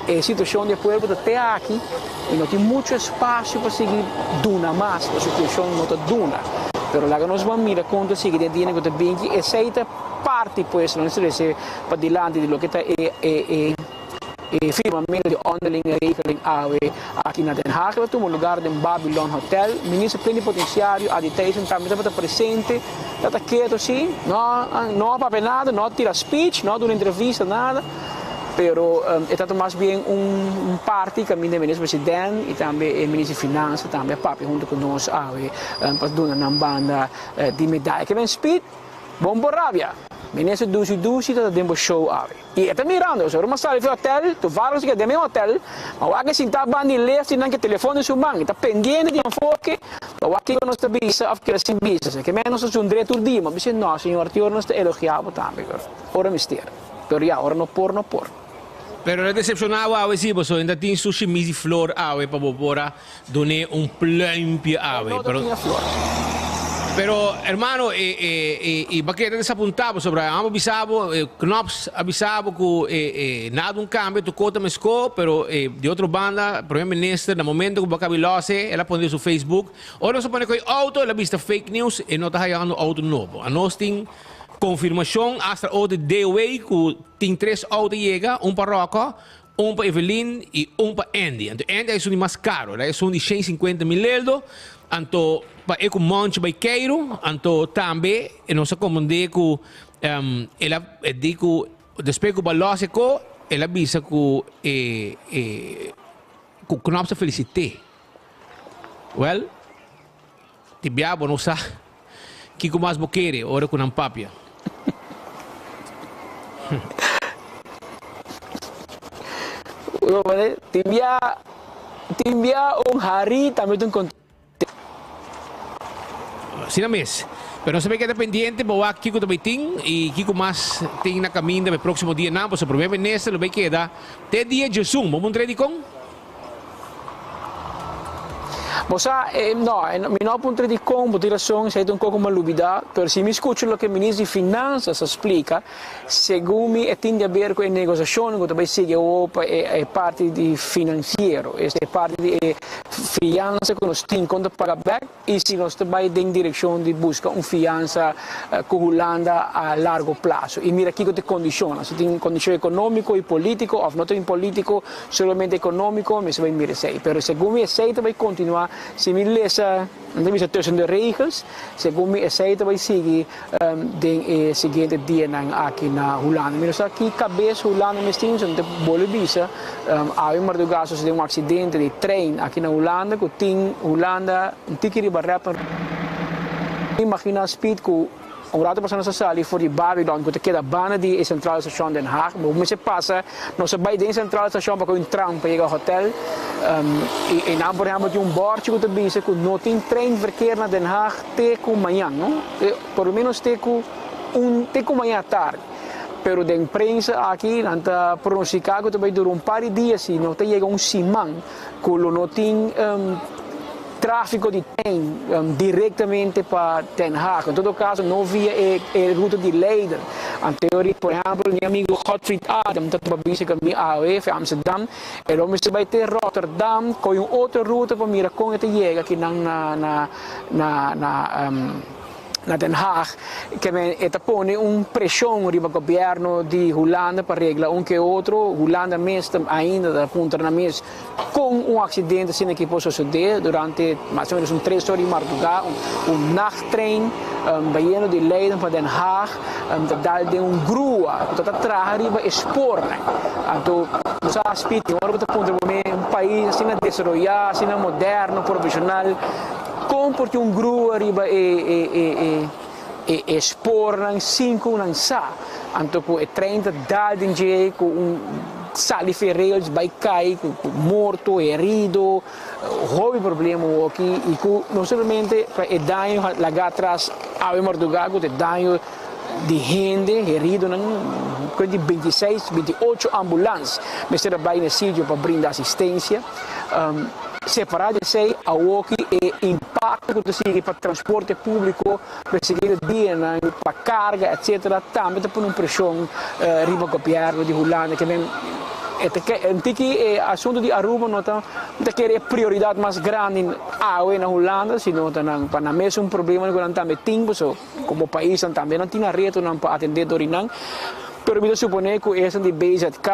la situación del pueblo está aquí y no tiene mucho espacio para seguir duna más, la situación no está duna. Pero la que nos va a mirar cuando sigue tiene que te vinci, e sei parte pues, non si para delante di lo che firmamento de onderlinge regeling AW aqui na Den Haag. We hebben een lugar in Babylon Hotel. Minister plenipotenciário a Tyson também está presente. Está quieto assim, não para nada, não tira speech, não dá uma entrevista, nada. Pero está mais bem parte que o ministro presidente e também o ministro de Finanças, também papi junto com nós para dar uma banda de medalha. Que vem speech, bom borrabia. Ministro Dusi está dando show ave. E está mirando, se uma sala de hotel, tu vai que de meu hotel, mas o que está bandi leste não que telefone seu mão, está pendente de enfoque, o que nós está bisa, of que assim bisa, que menos é direito dia, mas disse não, senhor, tio nós está elogiado também, ora mistério. Pero já, ora não por. Pero é decepcionado a si, porque ainda tem sushi misi flor ave para bobora, donar plumpio ave. Não tinha flor. Pero, hermano, Baqueta desapuntado sobre ambos avisado, Knops avisado que nada cambio, tu cota me escó, pero de outra banda, primeiro ministro, no momento que o Bacabilose, ela põe no Facebook, ora se põe com auto, ela vista fake news e não está ganhando auto novo. A nós tem confirmação, hasta auto de way, que tem 3 autos chega, para Rocco, para Evelyn e para Andy. Então, Andy é o mais caro, é o de 150 mil euros. Anto para eu monte by Cairo, anto também nós comandei que ela digo despeito balósico, ela visa que nós se felicite. Well, tibiabo não sabe que mais boquere, ora com papia. Tibia hari também tem Sina mes. Pero sabe que é pendiente, vou aqui com o Beitim e Kiko mais tem na caminho no próximo dia não, porque o problema nesse lo vai quedar até dia de Zoom, vamos entrar com? Moça, não ponto de como tiração, sei um pouco uma lubida, mas se me escuto o que o ministro de Finanças explica, segundo me tem a ver com a negociação, que também sigue é parte de financeiro, é parte de fiança que nós temos quando paga back e se nós também em direção de buscar uma fiança com a Holanda a largo prazo. E mira aqui que te condiciona, se tem condição econômico e político, ou não tem político, somente econômico, mas vai merecer. Mas segundo me, sei vai continuar. Se me leça, não tem tussen de regels, segundo me, sei vai seguir den seguinte dia aqui na Holanda. Mas aqui cabeça Holanda me tem um bolo visa, há uma madrugada se tem acidente de trem aqui na Holanda, que tem Holanda tikiri barrapa. Imagina speed que rato passando essa sala e for de Babylon, que queda bana de central station Den Haag, mas se passa, não se vai dentro central station para um tram para chegar ao hotel, e não por exemplo de bord que te diz que não tem trem verkeer na Den Haag até com manhã, não? Pelo menos até com manhã tarde. Pero de imprensa aqui, nanta pronosticado que vai durar par de dias, se não tem chega semana, que não tem tráfego de trem diretamente para Den Haag. Em todo caso, não via a ruta de Leiden. Em teoria, por exemplo, meu amigo Gottfried Adam, que trabalha com a AOF Amsterdam, e vamos vai ter Rotterdam, com uma outra ruta para mirar como te chega aqui na Den Haag, que põe pressão no governo de Holanda para reglar que outro. Holanda mesmo ainda aponta na mesa com acidente assim que possa suceder durante mais ou menos 3 horas de madrugada, nachttrein baiano de Leiden para Den Haag, dal de grua, que está atrás arriba expor, então nos aspectos, agora está aponta país assim desenvolvido, assim moderno, profissional, porque grua arriba expor 5 não sa, então com 30 dadinje com sali ferreiros vai cair com morto, herido, houve problema aqui e não somente é dano lá atrás ao madrugada, é dano de gente herido, de 26, 28 ambulâncias, mas será bem nesse para brindar assistência. Separado de sei a OKI e impacto que sigue para transporte público, para seguir dia para carga, etc. Também está por pressão riba governo de Holanda que vem que assunto de Aruba não tem prioridade mais grande na Holanda, sino para nós problema que não também tem, como país também não tem reto para atender Dorinang. Pero we supponen que esse de BZK,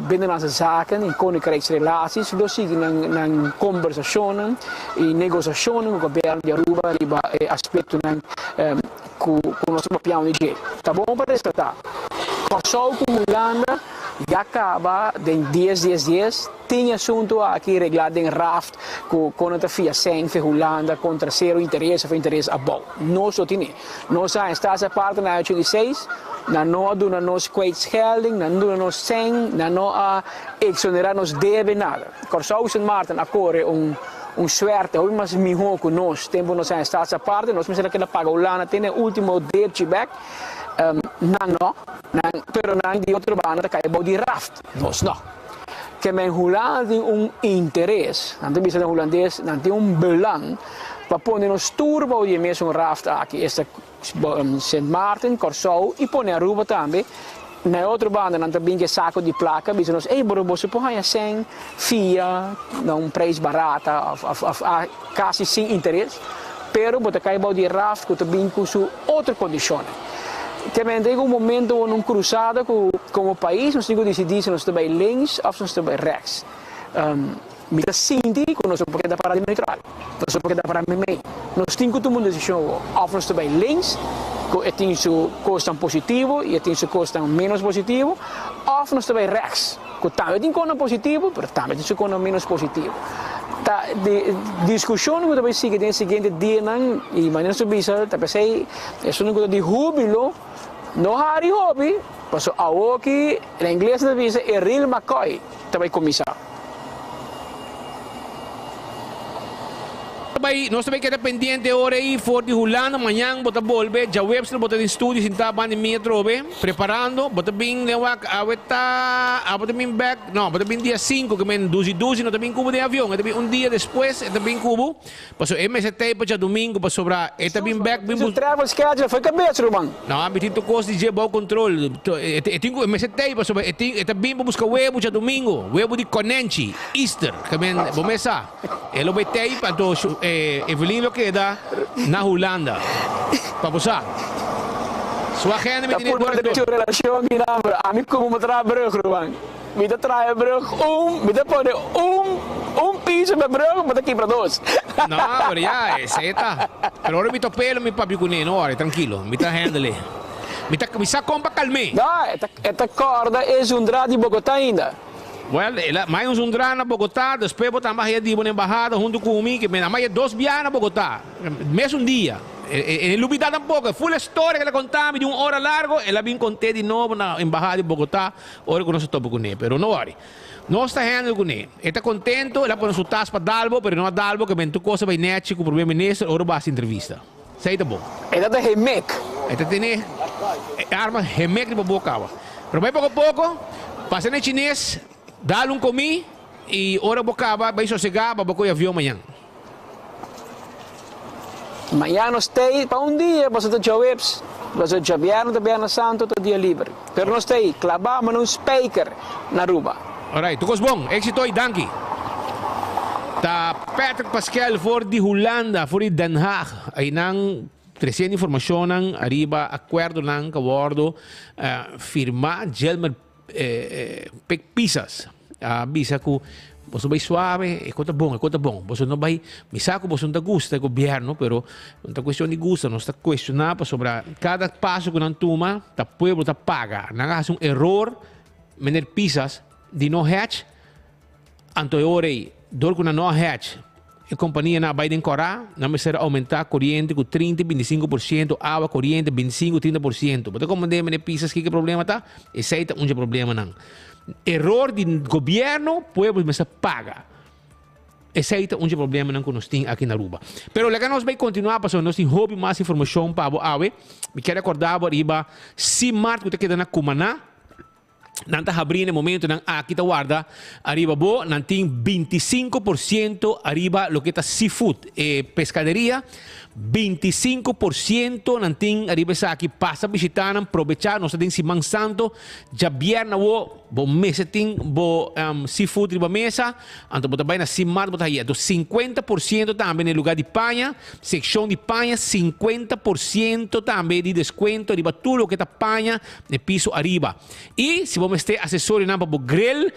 binnenlandse zaken, in koninkrijksrelaties, we zien een conversatie, in negociatie met het governo de Aruba, riba aspecto que nós mapeamos de jeito. Tá bom para respetar. Passou com Holanda, já acaba em 10 tem assunto aqui reglado em RAFT com a FIA 100 de Holanda contra zero interesse ou interesse a bom. Nós só temos. Nós estamos a parte na 86, não há nos kwijtschelding, não há nos 100, não há exonerar nos deve nada. Corsau Sint Maarten acorre suerte, hoje mas melhor que nós, tempo nós estamos a parte, nós pensamos que a paga Holanda tem o último debt back. Pero não de outro banda que é de raft, nós não. Que men Holanda tem interesse, não tem visto holandês, não tem belang para pôr nos turbo de mesmo raft aqui, esta Sint Maarten, Corsau e pôr a Aruba também. Na outra banda não tem que saco de placa, mas nós você pode sem FIA, não preço barato, quase sem interesse, pero você cai de raft que também com sua outra condição. Também tem momento num cruzada com o país, nós temos que decidir se nós estamos links ou se nós estamos rechts. Mas sinti que nós somos para a neutral, nós somos para a meio. Nós temos que tomar uma decisão ou nós estamos links, que tem seu custo positivo e tem seu custo menos positivo, ou nós estamos rechts, que também tem custo positivo, mas também tem seu custo menos positivo. A discussão que também sigue no seguinte dia, e maneira subisa, talvez é só uma de júbilo. No hari hobby, paso a OKI, em inglês da visa, é real McCoy, também comissário. Nós também queda pendiente hora aí for de Holanda, amanhã bota volver, já webster bota de estúdio, sinta pandemia trobe, preparando, bota bem lewak, bota bem back, não, bota bem dia 5, que men 12, não também cubo de avião, também dia depois, também cubo, passou MST para domingo para sobrar, também back, bem o travel schedule foi cabeça, Roman. Não, a bitin to cost de bom controle, tenho MST para sobrar, também para buscar webo já domingo, webo de Conenchi, Easter, que men bomesa, ele vai ter para Evelyn lo queda na Holanda. Papusa. Sua agenda me tiene de relação de namoro. A mim como me traz brug, Roman. Me traz brug me pone piso de brug, me aqui para dois. Não, pero ya, está. Pero ahora me pelo me papi com ele, não, tranquilo. Me tá handle. Me sa compa calme. Não, esta corda é Zundra de Bogotá ainda. Well, mais uns na Bogotá, depois botar mais de uma embajada junto com mim, que mais 2 dias na Bogotá, mesmo dia. Ele lubida tampoco, full história que ela contava de 1 hora largo, ela vem contar de novo na embajada de Bogotá, hora que nós topo com ele, pero não worry. Nós está handle com ele. Está contento, ela põe sua taça para Dalbo, pero não é Dalbo, que vem tu coisa vai net com o primeiro-ministro, ora vai entrevista. Sei tá bom. Ela é remec. Ela tem arma remec de boca. Pero vai pouco a pouco, passa em chinês. Dá comi e hora bocava vai sossegar para o avião amanhã. Amanhã nós temos, para um dia, você está jovens, você já vieram de Viernes Santo, todo dia livre. Pero nós temos, clavamos num speaker na Aruba. Alright, tukos bom, éxito e dankie. Ta Patrick Pascal voor die Hollanda, voor die Den Haag. Ay nang 300 information ng arriba acuerdo ng kawardo firma Jelmer pisas. Bisa ko boso bay suave, e conta bom. Boso no bay, misako boso não gusta o governo, pero não questão de gusto, não está questionando sobre cada passo que não toma, ta pueblo ta paga. Nangas um error, mener pisas, de no hatch, anto orei, dor que não hatch. A companhia na Biden Corá, não vai ser aumentar a corrente com 30, 25%, água corrente 25, 30%. Mas como de pisas que problema tá? Esse aí tá um problema não. Error do governo, pueblo mas paga. Esse aí tá um problema não que nós temos aqui na Aruba. Pero legal nós vai continuar passando, nós temos hobby mais informação para o ave. Me quero acordar arriba, se marco te queda na Cumaná. Nanta abrir no momento ng kita guarda arriba bo nanting 25% arriba lo que está seafood pescaderia 25% nanting arriba sa aqui passa visitanan aprovechar nós tem Simang Santo já vierna bo mesa ting bo seafood riba mesa anto bota vai na simar bota aí do 50% também no lugar de panha seção de panha 50% também de desconto riba tudo lo que está panha no piso arriba e se vamos ter assessori na para grill,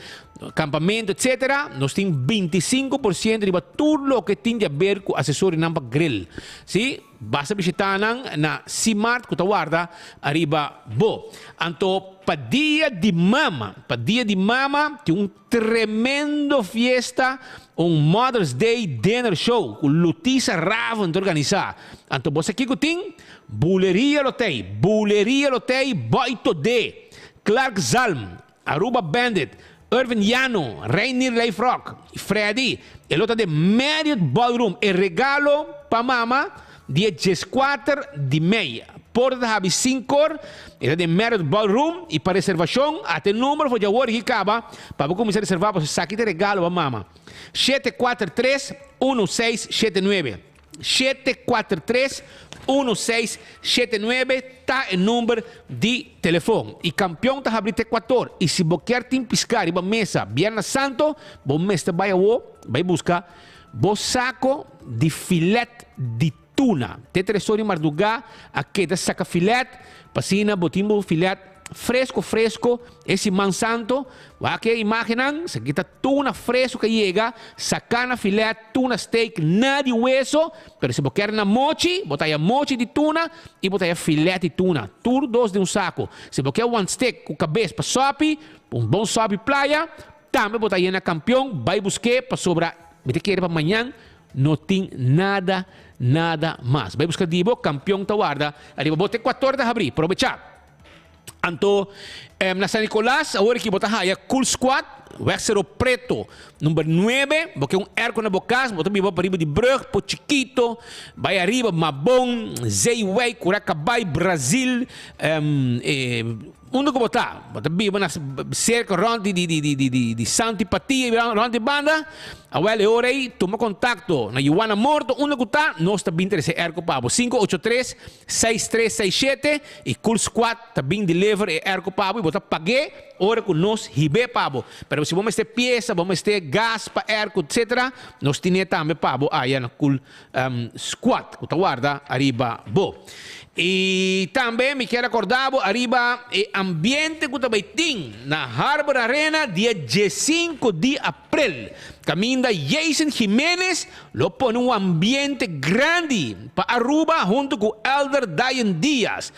campamento, etc. Nós temos 25% de tudo o que tem a ver com assessori na para grill. Sim? Basta visitar na Simart, que guarda, arriba bo. Então, para dia de mama, tem um tremendo fiesta, Mother's Day Dinner Show, com Lutisa Raven organizar. Então, você aqui que tem, Buleria Lotei, Boito D, Clark Zalm, Aruba Bandit, Irvin Llano, Rainier Life Rock, Freddy, el otro de Marriott Ballroom, el regalo para mama, dia 14 de meia. Porta de 5 horas, era de Marriott Ballroom, e para reservação, até o número foi já hoje que acaba, para começar a reservar, você saque de regalo para mama. 743-1679. 743-1679 está o número de telefone. E campeão está abrindo Equador. E se você quer piscar e mesa, Viernes Santo, você mesa vai buscar o saco de filete de tuna. Tem tresor em Mardugá, aqui da saca filete, passina, botimbo filete fresco, esse mansanto, aqui imaginam, se kita tuna fresco que chega, sacana filete, tuna steak, nada de hueso, pero se você quer na mochi, botai a mochi de tuna e botai a filete de tuna, tudo dois de saco. Se você quer one steak com cabeça para sope, bom sope playa, também botai na campeão, vai buscar para sobrar, você quer para amanhã, não tem nada mais. Vai buscar dibo, campeão ta guarda, arriba bote 14 de abril, aprovechar. Anto, na San Nicolás, agora que botar aí, Cool Squad, Wexero Preto, número 9, porque um erco na bocas, botar para arriba de Brug, po Chiquito, vai arriba, Mabon, Zeiwei, Curacabay, Brasil, onde que botar? Botar viva na cerca ronde de Santi Patia, ronde de banda, awel orei, toma contacto na Ioana Morto, onde que está, nós também interessa erco pabo, 583-6367 e Cool Squad também deliver erco pabo e botar paguei, ora com nós ribe pabo, pero se vamos ter peça, vamos ter gas para erco, etc, nós tinha também pabo aí na Cool Squad, que guarda arriba bo. E também me quero acordar arriba ambiente que também tem na Harbor Arena dia 15 de abril. Caminho da Jason Jiménez lo põe ambiente grande para Aruba junto com Elder Diane Diaz.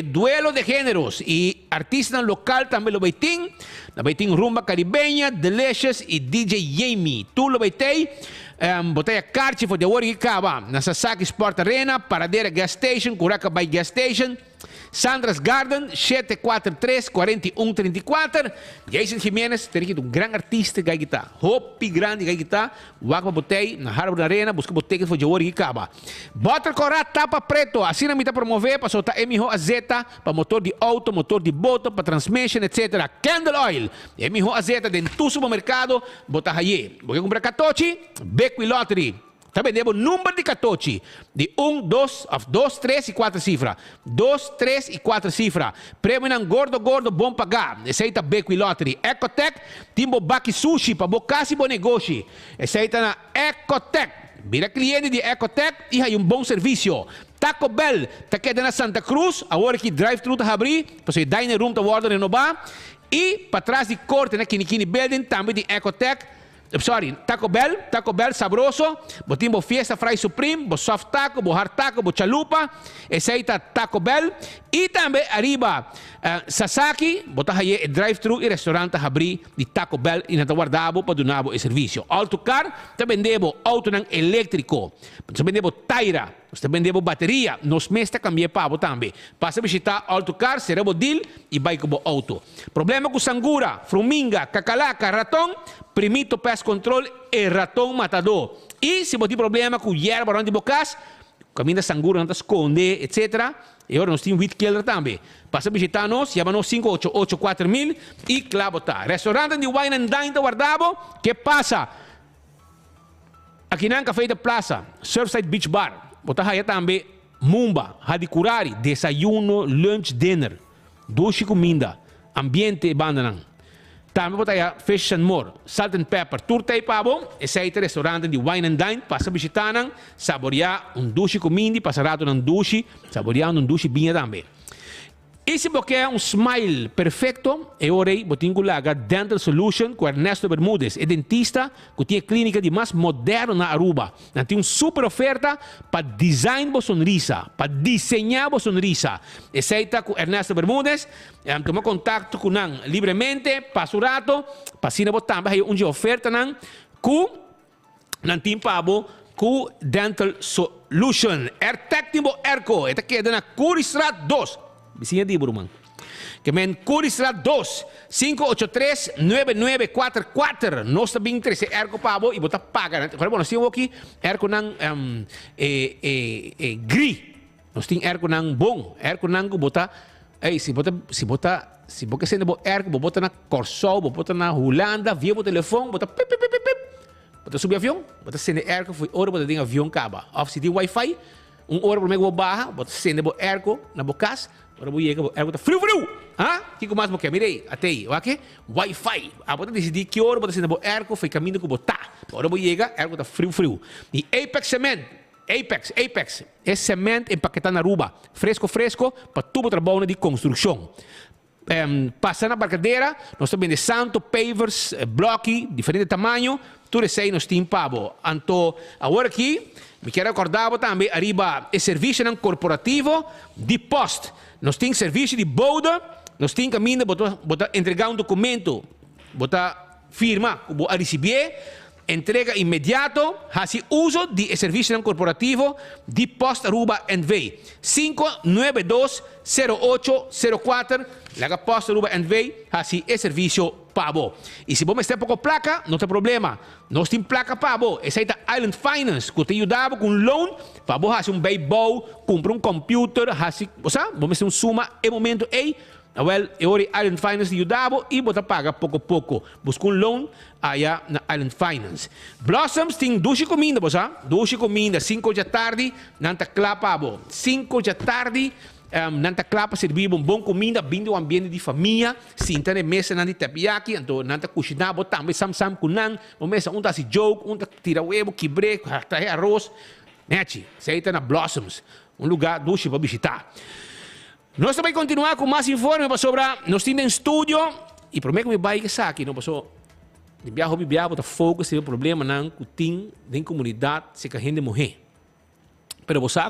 Duelo de géneros e artista local também lo vai ter. Vai ter rumba caribeña, Delicious e DJ Jamie. Tu lo vai ter. Botei a Carchi foi de hora que acaba na Sasaki Sport Arena, Paradeira Gas Station, Curacabay Gas Station, Sandra's Garden, 743-4134. Jason Jiménez, teria um grande artista que está, Hopi grande que está, Waka botei na Harbor Arena, busca botei que foi de hora que acaba. Bota Corá, tapa preto, assim não me está promover para soltar MH AZ, para motor de auto, motor de boto, para transmission, etc. Candle Oil, MH AZ dentro do supermercado, bota aí. Vou comprar catoche, Beco e Lottery. Também demos número de 14. De 1, 2, 3 e 4 cifras. 2, 3 e 4 cifras. Prêmio não gordo, bom pagar. Esse aí tá Beco e Lottery. Ecotec, timbo baki sushi, para bocasi bom negócio. Esse aí tá na Ecotec. Vira cliente de Ecotec e aí bom serviço. Taco Bell, tá queda na Santa Cruz, agora que drive-thru tá abrir, para você dining room tá guarda renovar. E para trás de corte, na Kinikini Building, também de Ecotec. Taco Bell sabroso, botimbo fiesta fry supreme, bo soft taco, bo hard taco, bo chalupa, esse aí tá Taco Bell, e também arriba Sasaki, botar aí drive-thru e restaurante abrir de Taco Bell e nata guardavo para donar o serviço. Autocar, também debo auto não elétrico, também debo taira, também debo bateria, nos mestre cambiar pavo também. Passa a visitar Autocar, será deal e vai com o auto. Problema com sangura, fruminga, cacalaca, ratão, primito pest control e ratão matador. E se você tem problema com erva onde bocas, caminho da sangura não esconde, etc. E agora nós temos weed killer também. Passa a visitar nós, chama-nos 5884.000 e claro tá. Restaurante de Wine and Dine guardavo, que passa? Aqui na Café da Plaza, Surfside Beach Bar. Botar aí também Mumba, Hadikurari, desayuno, lunch, dinner, duche comida, ambiente bandanan. Também botar aí Fish and More, Salt and Pepper, turta e pavo, esse aí é restaurante de Wine and Dine, passa a visitar, saborear duche comida, passar num duche, saborear duche binha também. E se você quer smile perfeito, é hora de botar lá Dental Solution com Ernesto Bermúdez, é dentista que tem clínica de mais moderna na Aruba. Tem uma super oferta para design de sonrisa, para desenhar a sonrisa. Esse aí está com Ernesto Bermúdez, toma contato com ele livremente, passa o rato, passina botar também uma oferta com tem pabo com Dental Solution. Técnico Erco, esta queda na Curistrat 2. Vizinha de Burman. Que men Curistrat 2 583-9944. Nós também temos erco pabo e botar paga. Agora nós temos aqui erco nang gri. Nós temos erco nang bom, erco nang botar se você sendo bo erco, botar na Corsol, botar na Holanda, via o telefone, botar pip pip pip pip. Botar subir avião, botar sendo erco foi hora botar dentro avião caba. Off se tem Wi-Fi, hora para mego barra, botar sendo bo erco na bocas. Ora bo chega, ergo tá frio. Ah? Que mais você mirei, até aí, ok? Wi-Fi. Ah, você decidir que hora você sendo bo ergo foi caminho que botar. Ora bo chega, ergo tá frio. E Apex Cement, Apex, é cimento empaquetado na Aruba, fresco, para tudo trabalho de construção. Passando na barcadeira, nós também de santo, pavers, bloque, diferente tamanho, tudo isso aí nós temos pavo. Então, agora aqui, me quero recordar também, arriba, é serviço corporativo de post. Nós temos serviço de boda, nós temos caminho de botar entregar documento, botar firma, a receber, entrega imediato, assim uso de serviço corporativo de post Aruba NV 592-0804, laga post Aruba NV, assim é serviço pabo. E se você tem pouco placa, não tem problema. Nós temos placa pabo. Essa aí é Island Finance, que te ajudava com loan, para você fazer baseball, comprar computer, assim, você ter suma em momento aí. Well, eu Island Finance ajudava e você paga pouco. Busca loan aí na Island Finance. Blossoms tem duche comida, você? Duche comida, 5 da tarde, nanta clapa, 5 da tarde, nanta clapa servir bom comida, vindo um ambiente de família, sinta na mesa nanta tapiaki, então nanta cozinhar, botar também sam com nan, uma mesa tá se jogo, tá tira huevo, quibre, arroz, nete, sei tá na Blossoms, lugar duche para visitar. Nós também continuar com mais informes sobre nós temos em estúdio e prometo que vai que aqui não passou de viajar botar fogo se o problema não tem na comunidade se a gente morrer. Pero você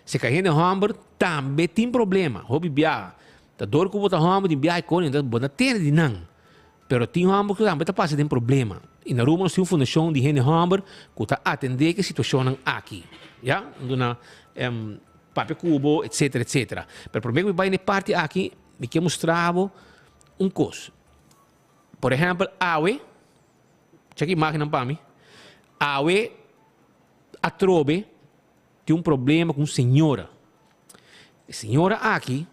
se a gente hamburger também tem problema. Hobby viajar, tá dor que botar hamburger de viajar com então botar ter de não. Pero tem hamburger também tá passando tem problema. E na Roma nós temos fundação de gente hamburger que tá atender que situação aqui, já? Dona papel cubo, etc. Pero por meio vai na parte aqui, me quer mostrar coisa. Por exemplo, awe, check imagem para mim. Awe, a trobe, tem problema com senhora. A senhora aqui,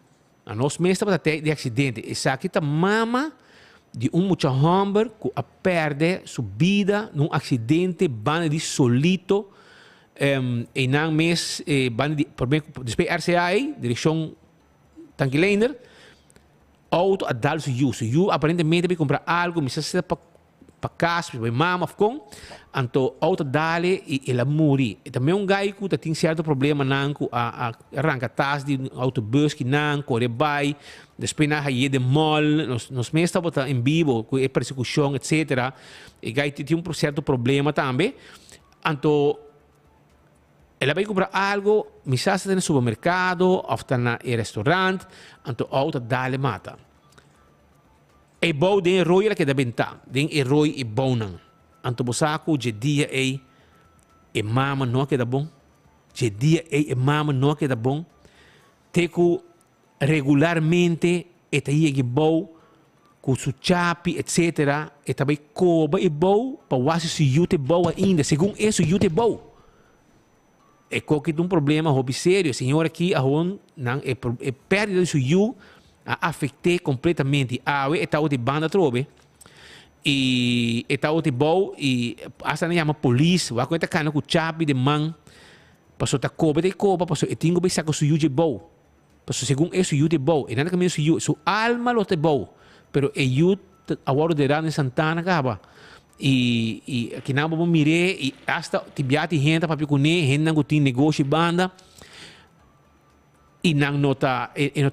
a nossa mestra para ter de acidente. Essa aqui tá mama de mucho hamburger que a perde sua vida num acidente banda de solito e na mês depois RCA direção Tanquilander auto a dar su you aparentemente vai comprar algo me se para casa para mama com anto auto dale e ela muri e também gai que tem certo problema nanco a arranca tas de autobus que nanco rebai depois na haie de mall nos mesta bota em vivo com a persecução etc e gai tem certo problema também anto ela vai comprar algo, mi sa sta no supermercado, ou está no restaurante, anto auto dale mata. E bom den roi la que da benta, den e roi e bonan. Anto bosaco je dia e mama no que da bom. Je dia e mama no que da bom. Teco regularmente e ta ie bom com su chapi etc. E também coba e bom, pa wasi su yute bom ainda, segundo isso yute bom. E qualquer problema hobby sério, senhor aqui é perdida de seu a afetar completamente a o de banda trobe e o de bom e essa não chama polícia, vai contar cana com chave de mão, passou ta coba passou e tingo bem saco seu de bom, passou segundo isso de bom e nada caminho seu alma lo te bom, pero eu agora de Rana Santana acaba e aqui na bobo mire e hasta tibiati gente para picuné gente não tem negócio banda e não nota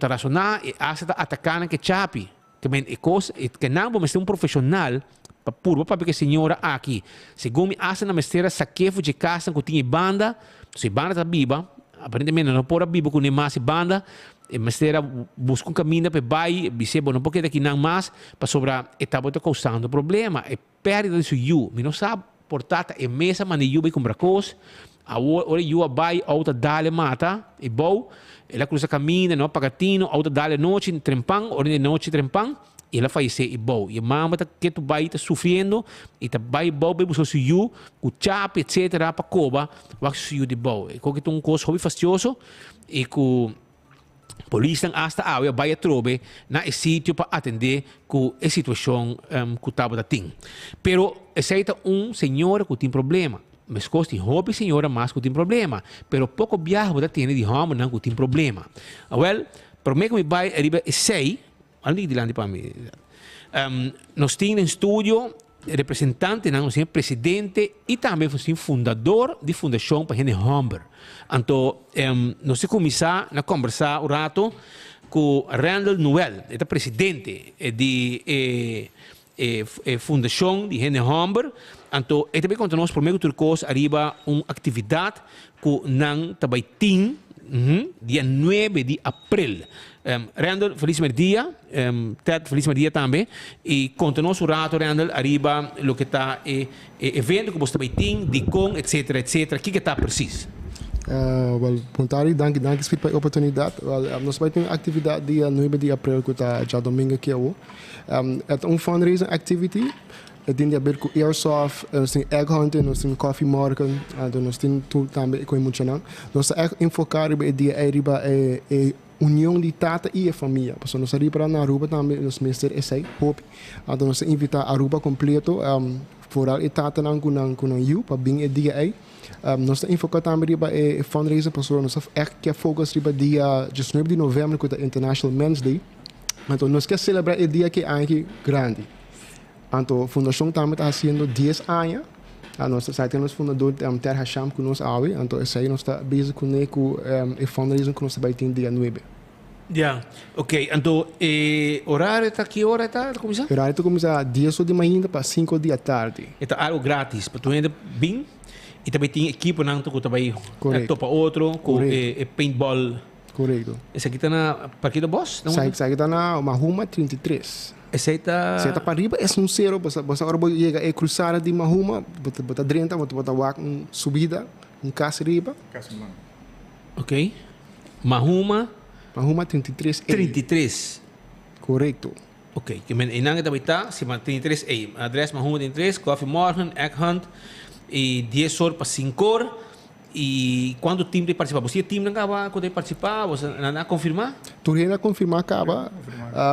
razonar e hasta atacando que chapi que men e coisa que não bobo ser profissional para puro para que senhora aqui segundo me hasta na mestera saquefo de casa que tinha banda se banda tá biba aparentemente não pode biba com nem mais banda e mestera busca caminho para vai bisebo não porque daqui não mais para sobrar etapa tá causando problema e perdida de su me não sabe portata e mesa mas you vai comprar coisa a hora you vai outra dale mata e bom ela cruza caminho não pagatino outra dale noite trempang hora de noite trempang e ela faz e bom e mama tá que tu vai tá sofrendo e tá vai bom vai buscar su com chap etc para coba vai su de bom e qualquer coisa hobby fastioso e com polícia hasta a vai trobe na sítio para atender com a situação que estava da tem. Pero aceita senhora que tem problema. Mas costi hobby senhora mais que tem problema. Pero pouco viaja da tem de home não que tem problema. Well, para mim que me vai arriba sei, ali de lá para mim. Nós temos em estúdio representante, nós temos presidente e também fundador de fundação para gente Humber. Então, nós começamos a conversar um rato com Randall Noel, ele é presidente de fundação de gente Humber. Então, ele também conta nós primeiro turcos arriba uma atividade que nós também tem dia 9 de abril. Randall, feliz dia. Ted, feliz dia também. E conta-nos o rato, Randall, arriba o que está evento que você também tem, de com, etc, etc. O que está preciso? Puntari, dank pela oportunidade. Nós vamos ter uma atividade dia 9 de abril, que está já domingo aqui. É fundraising activity. Tem a ver com airsoft, nós temos egg hunting, nós temos coffee market, nós temos tudo também com emocional. Nós estamos enfocados no dia união de tata e a família. Porque nós arriba na Aruba também, nós mestre esse hope. Então nós invitar a Aruba completo, fora e tata não com you para bem dia aí. Nós estamos enfocados também no fundraising, porque nós quer focar no dia 19 de novembro, que é International Men's Day. Então nós quer celebrar o dia que é grande. Então a fundação também está fazendo 10 anos. Nós temos fundador Ter Hasham que nós awe, então esse aí nós está busy com o fundraising que nós vai ter dia 9. Yeah, ok. Então, horário está que hora está começar? O horário está começar 10 de manhã para 5 da tarde. Então, algo grátis, para tu ainda bem. E também tem equipe não que também topa outro com paintball. Correto. Esse aqui está na Parque do Boss? Esse aqui está na Mahuma 33. Esse está para arriba, é um zero. Você agora chega a cruzar de Mahuma, bota drenta, bota uma subida, casa arriba. Ok. Mahuma 33. 33. Correto. Ok. Que men inang também está, se mantém 33A. Adresse Mahuma 33, Coffee Morgan, Egg Hunt e 10 horas para 5 horas. E quando o time de participar, você time não acaba quando participar, você não confirmar? Tu ainda confirmar acaba.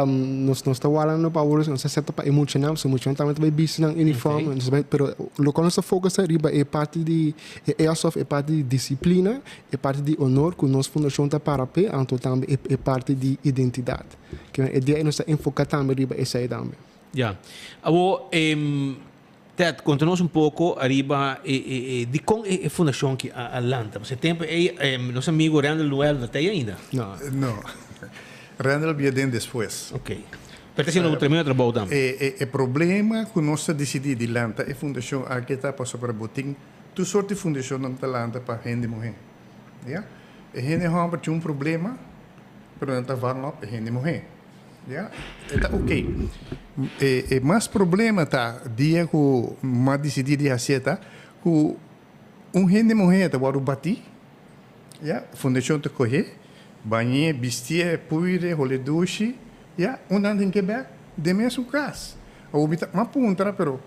Nós estamos falando para hoje, nós setamos para emocionar, so emocionar também vai bis ng uniforme, pero lo que nós focusa riba é parte de airsoft, é parte de disciplina, é parte de honor que nós fundação está para pé, então também é parte de identidade. Que a ideia é nós enfocar também riba essa aí também. Já. Abo, Ted, conta-nos pouco arriba de como é a fundação que a Atlanta. Você tem nosso amigo Randall Noel não tem ainda? Não. No. Randall viene después. Ok. Pertencendo a um tremendo trabalho também. O problema que nós decidimos de Atlanta é a fundação aqui está para sobre botim. Tu sorte de fundação na Atlanta para gente morrer. Ja? A gente homem tinha problema, mas não está valendo a gente morrer. Ja? Está ok. E mais problema tá dia que mais decidi de aceita que gente morrer tá o bati. Ja? Fundação te correr, banhe, vestir, puire, role duche. Ja, andando em Quebec, de mesmo caso. O obita, mas punta, pero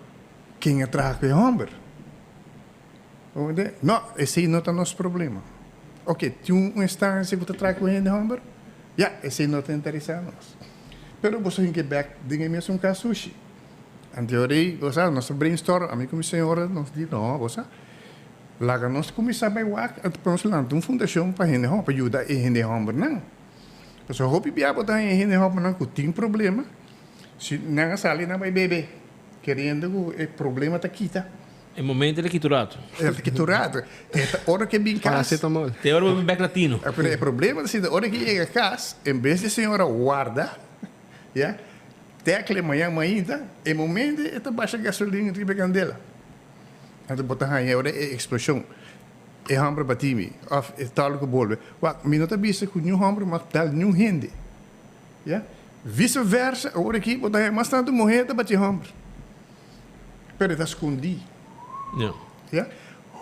quem atrás é homem? Não, esse não é o nosso problema. Ok, tem uma instância que atrás com ele homem? Já, esse não está interessado nós. Pero você em Quebec, de mesmo caso sushi. Anteriormente, você, nosso brainstorm, a minha senhora nos diz, não, você, lá nós começamos a ver, nós lançamos uma fundação para gente homem, para ajudar a gente homem, não. So hopi biar botar em gente hop não tem problema. Se não sali não vai beber. Querendo o problema tá quita. É momento ele quiturado. É quiturado. É hora que bem casa. Tem hora bem latino. É problema se hora que chega a casa, em vez de senhora guarda, já, tecle manhã ainda, é momento é baixa gasolina e candela. Então botar aí hora é explosão. É hambre batimi, of é tal que bolve. Wak, minuta bisa que nenhum hambre mas tal nenhum rende. Ja? Vice-versa, agora aqui, botar mais tanto morrer da bater hambre. Pero está escondido. Não. Ja?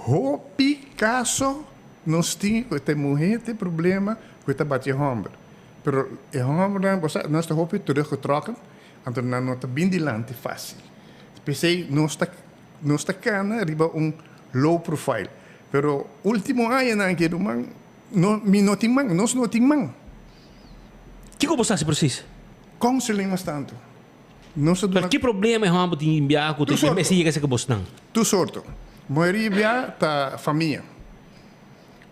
Hopi caso nós temos que morrer tem problema que está bater hambre. Pero é hambre nós está hopi teruggetrokken, então não está bem dilante fácil. Pensei nós está cana riba low profile. Pero último ano na que man não tem man, nós não tem man. Que como você precisa? Counseling mas tanto. Nós Mas que problema é o de enviar com o tempo que você que você não? Tu sorto. Maioria tá família.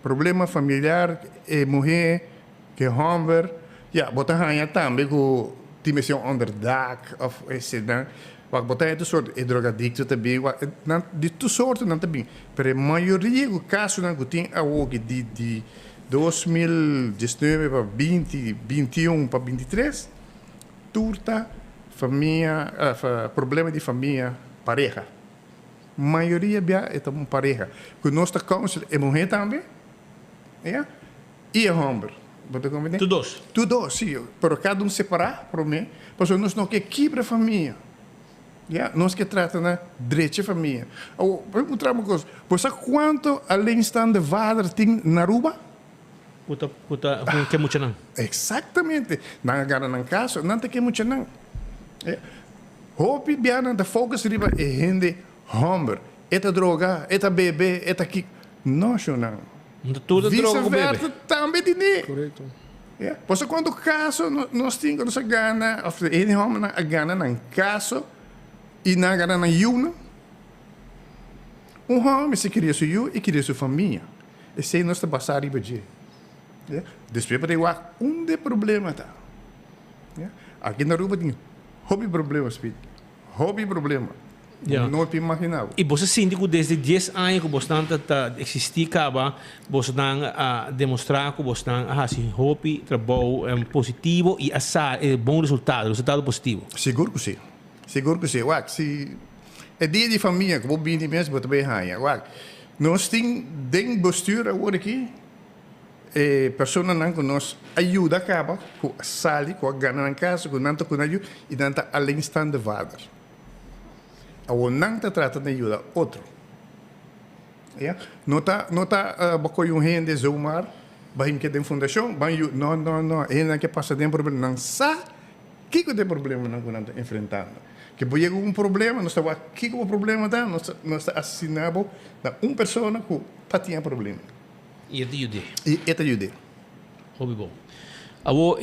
Problema familiar é mulher que homem, ja, botar aí também com dimensão underdag of esse não. Wat botar é soort drogadicto também, de tu soorten não também. Pero a maioria dos casos não tem a hoje de 2019 para 2021 para 23, turta família, problema de família, pareja. Maioria é uma pareja. Que nós está counsel é mulher também, ja? E homem. Tu dois, sim. Pero cada separar, para mim, porque nós não quer quebrar a família. Ja, nós que tratamos na direita família. Vou perguntar uma coisa. Você quanto alleenstaande vader tem na Aruba? Que muito não. Exatamente. Não agora não caso, não tem que muito não. Hopi biana da focus riba é gente homem. Eta droga, eta bebê, eta que não não. Tudo droga com bebê. Vice-versa também dinheiro. Correto. Você quando caso nós temos nossa gana, of ele homem na gana não caso e na gana na yuna. Homem se queria sua yu e queria sua família. Esse é nosso passar riba de. Depois para eu de problema tá. Aqui na Aruba tem hobby problema, speed. Hobby problema. Não é imaginável. E você síndico desde 10 anos que você está existir acaba, você está demonstrar que você está assim hobby, trabalho positivo e assar bom resultado positivo. Seguro que sim. Seguro que sim. Se é dia de família, que vou bem de mesmo, vou bem raia. Nós temos dentro postura agora aqui. Pessoas não que nos ajuda acaba com a sali, com a gana na casa, com nanta com ajuda e nanta além stand de vader. A nanta trata de ajuda outro. Não tá bacoy um rende zoomar, bahim que tem fundação, bahim não, ele que passa de problema, não sabe que tem problema não que nanta enfrentando. Que pode um problema, nós estamos aqui com o problema tá, nós assinamos uma pessoa que tá tinha problema. E te ajude. E te ajude. Hobby bom. Abo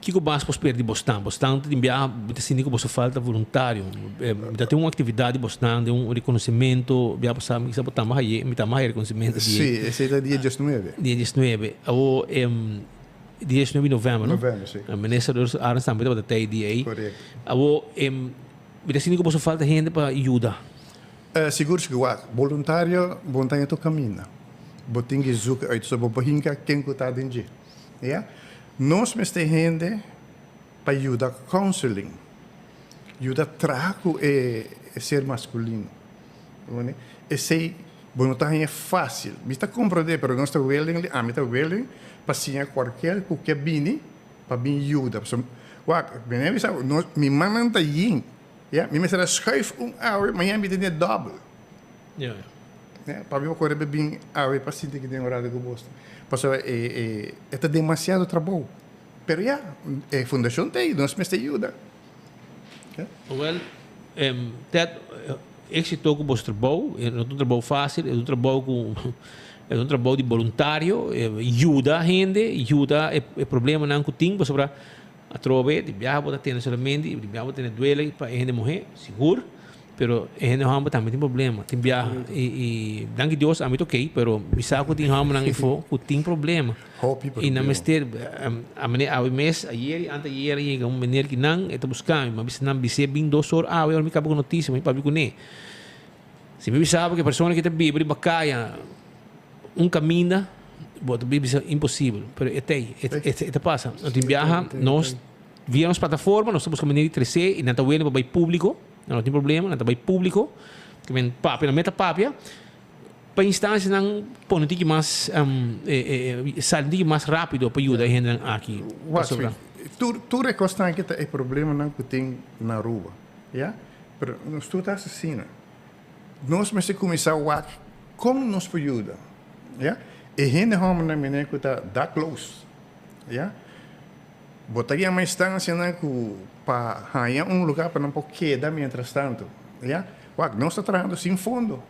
que o mais pode perder Boston? Boston tem viajar, assim que você falta voluntário. Tem uma atividade Boston, tem um reconhecimento, viaja passar, me sabe também aí, me também reconhecimento. Sí, ese es el día 19. Dia 19. O dia 19 de novembro, não? Novembro, sim. A ministra dos Arens também vai ter dia aí. Correcto. O assim que você falta gente para ajudar. Seguro que voluntário, voluntário to camina. Boting que zoek uit zo bohinka ken ko ta dinje. Ja? Nós meste gente para ajudar counseling. Ajudar trago ser masculino. Né? Esse voluntário é fácil. Me está compreender, pero nós está willing, a mim está willing para sim qualquer que bini para bem ajuda. Wanneer we zeggen, mijn man aan het yin. Ja, mi será schuif hour, mas eu me tenho double. Ja. Né? Para mim, eu quero bem hour para sentir que tem horário que eu gosto. Porque é demasiado trabalho. Pero ja, a fundação tem, nós me ajuda. Wel, ik zit ook op ons trabalho, é um trabalho fácil, é um trabalho com é um trabalho de voluntário, ajuda a gente, ajuda o problema não que tem, para a trove, de viajar para ter solamente, de viajar para ter duelo para a gente morrer, seguro, pero a gente não também tem problema, tem viajar e danke Deus, a mim ok, pero me sabe que tem ramo não info, que tem problema. E na mestre, a maneira ao mês, ayer, anteayer, chega menino que não, está buscando, mas não bise bem 2 horas, eu me acabo com notícia, mas para com nem. Se me sabe que a pessoa que está viva, bacaia, caminho, bota é impossível, pero é passa. Nós viaja, nós viemos plataforma, nós estamos caminhando 3C e não está vendo para público, não tem problema, não está público, que vem papia, não meta papia, para instância não põe um mais sair mais rápido para ajudar a gente aqui. Tu recostas que é problema não que tem na rua, já? Pero nós tu estás assim, nós mas começar a como nós podemos ajudar, já? E gente como na menina que está da close, já? Botaria uma instância na que para ganhar lugar para não poder quedar mientras tanto, já? Nós estamos trabalhando sem fundo,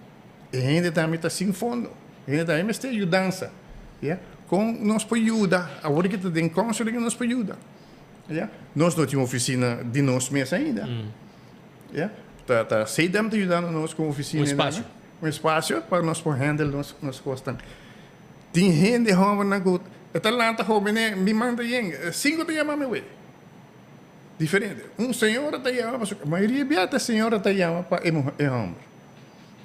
e gente também está sem fundo, e gente também está ajudando, já? Com nós podemos ajudar, agora que está em conselho nós podemos ajudar, já? Nós não temos oficina de nós mesmos ainda, já? Tá sei damos ajudando nós com oficina, um espaço para nós poder handle nós costas. Tem gente que na gut, Atalanta jovem me manda yen, 5 te llama me diferente. Senhora te llama, a maioria beata senhora te llama para homem.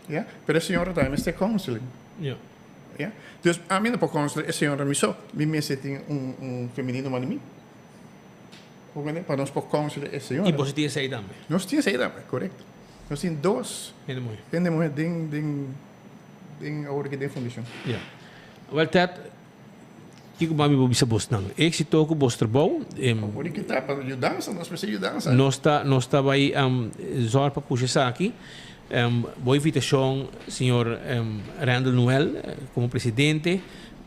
Ja? Pero a senhora também está counseling. Ja. Ja? Dus a mim não pode counseling, a senhora me só, me tem feminino mas mim. Para nós pode counseling a senhora. E você tem essa aí também. Nós temos essa aí também, correto. Nós temos 2. Gente mulher tem a hora que tem fundação. Ja. Wel, Ted, ik ben bij Bobby Boston. Ik zit ook op Oosterbouw. Hoor ik het daar, para ajudar, nós precisamos ajudar. Nós está bij zorg para puxar aqui. Boa invitação, senhor Randall Noel, como presidente,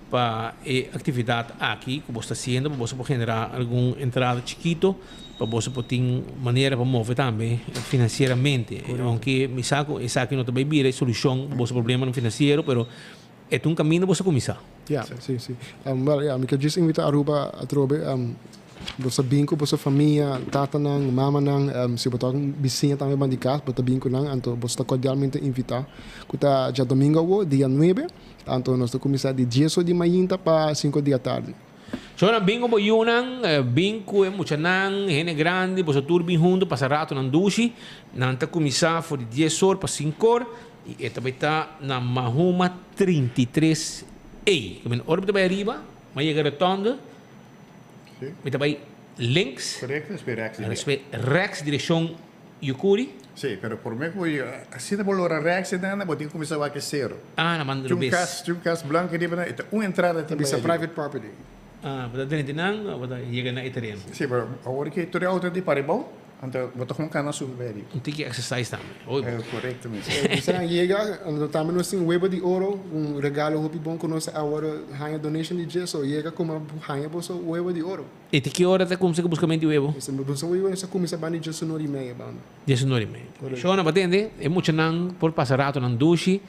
para a atividade aqui que você está fazendo, para você poder generar alguma entrada chiquito, para você poder ter maneira para mover também financeiramente. Aunque me saco, essa aqui não também vira solução para o problema financeiro, mas é um caminho para você começar. Ja, sim, sim. Well, ja, ik just invita Aruba a trobe, você binco, você família, tata nang, mama nang, se botar vizinha também van de casa, botar binco nang, então você está cordialmente invitar. Kuta já domingo, dia 9, então nós estamos começar de 10 de manhã para 5 da tarde. So na bingo po yun ang bingo e mucha nang hene grande, você turbi junto, passa rato nang dushi, nang ta kumisa for 10 horas para 5 horas, e esta vai estar na Mahuma 33A. Kami ora vai arriba, may rotonda, vai vai links, Correcto, rechts direção Yukuri. Sim, pero por mim foi assim de valor rex nada, botar começar a zero. Ah, na mandro bes. Tinha casa branca de bana, uma entrada também. It's a private property. Ah, bada din nang, bada yega na iterem. Sim, pero agora que tu auto de paribau, então botar com cana subir. Um tiki exercise também. Correto mesmo. Você chega, também nós temos web de ouro, regalo hopi bom que nós agora hanya donation de gesso, chega como hanya bolsa web de ouro. E que hora tá como se buscamente o evo? Esse bolsa web nessa começa bani gesso no e-mail banda. 19:30. Shona batende, é muito nang por passar rato nang dushi.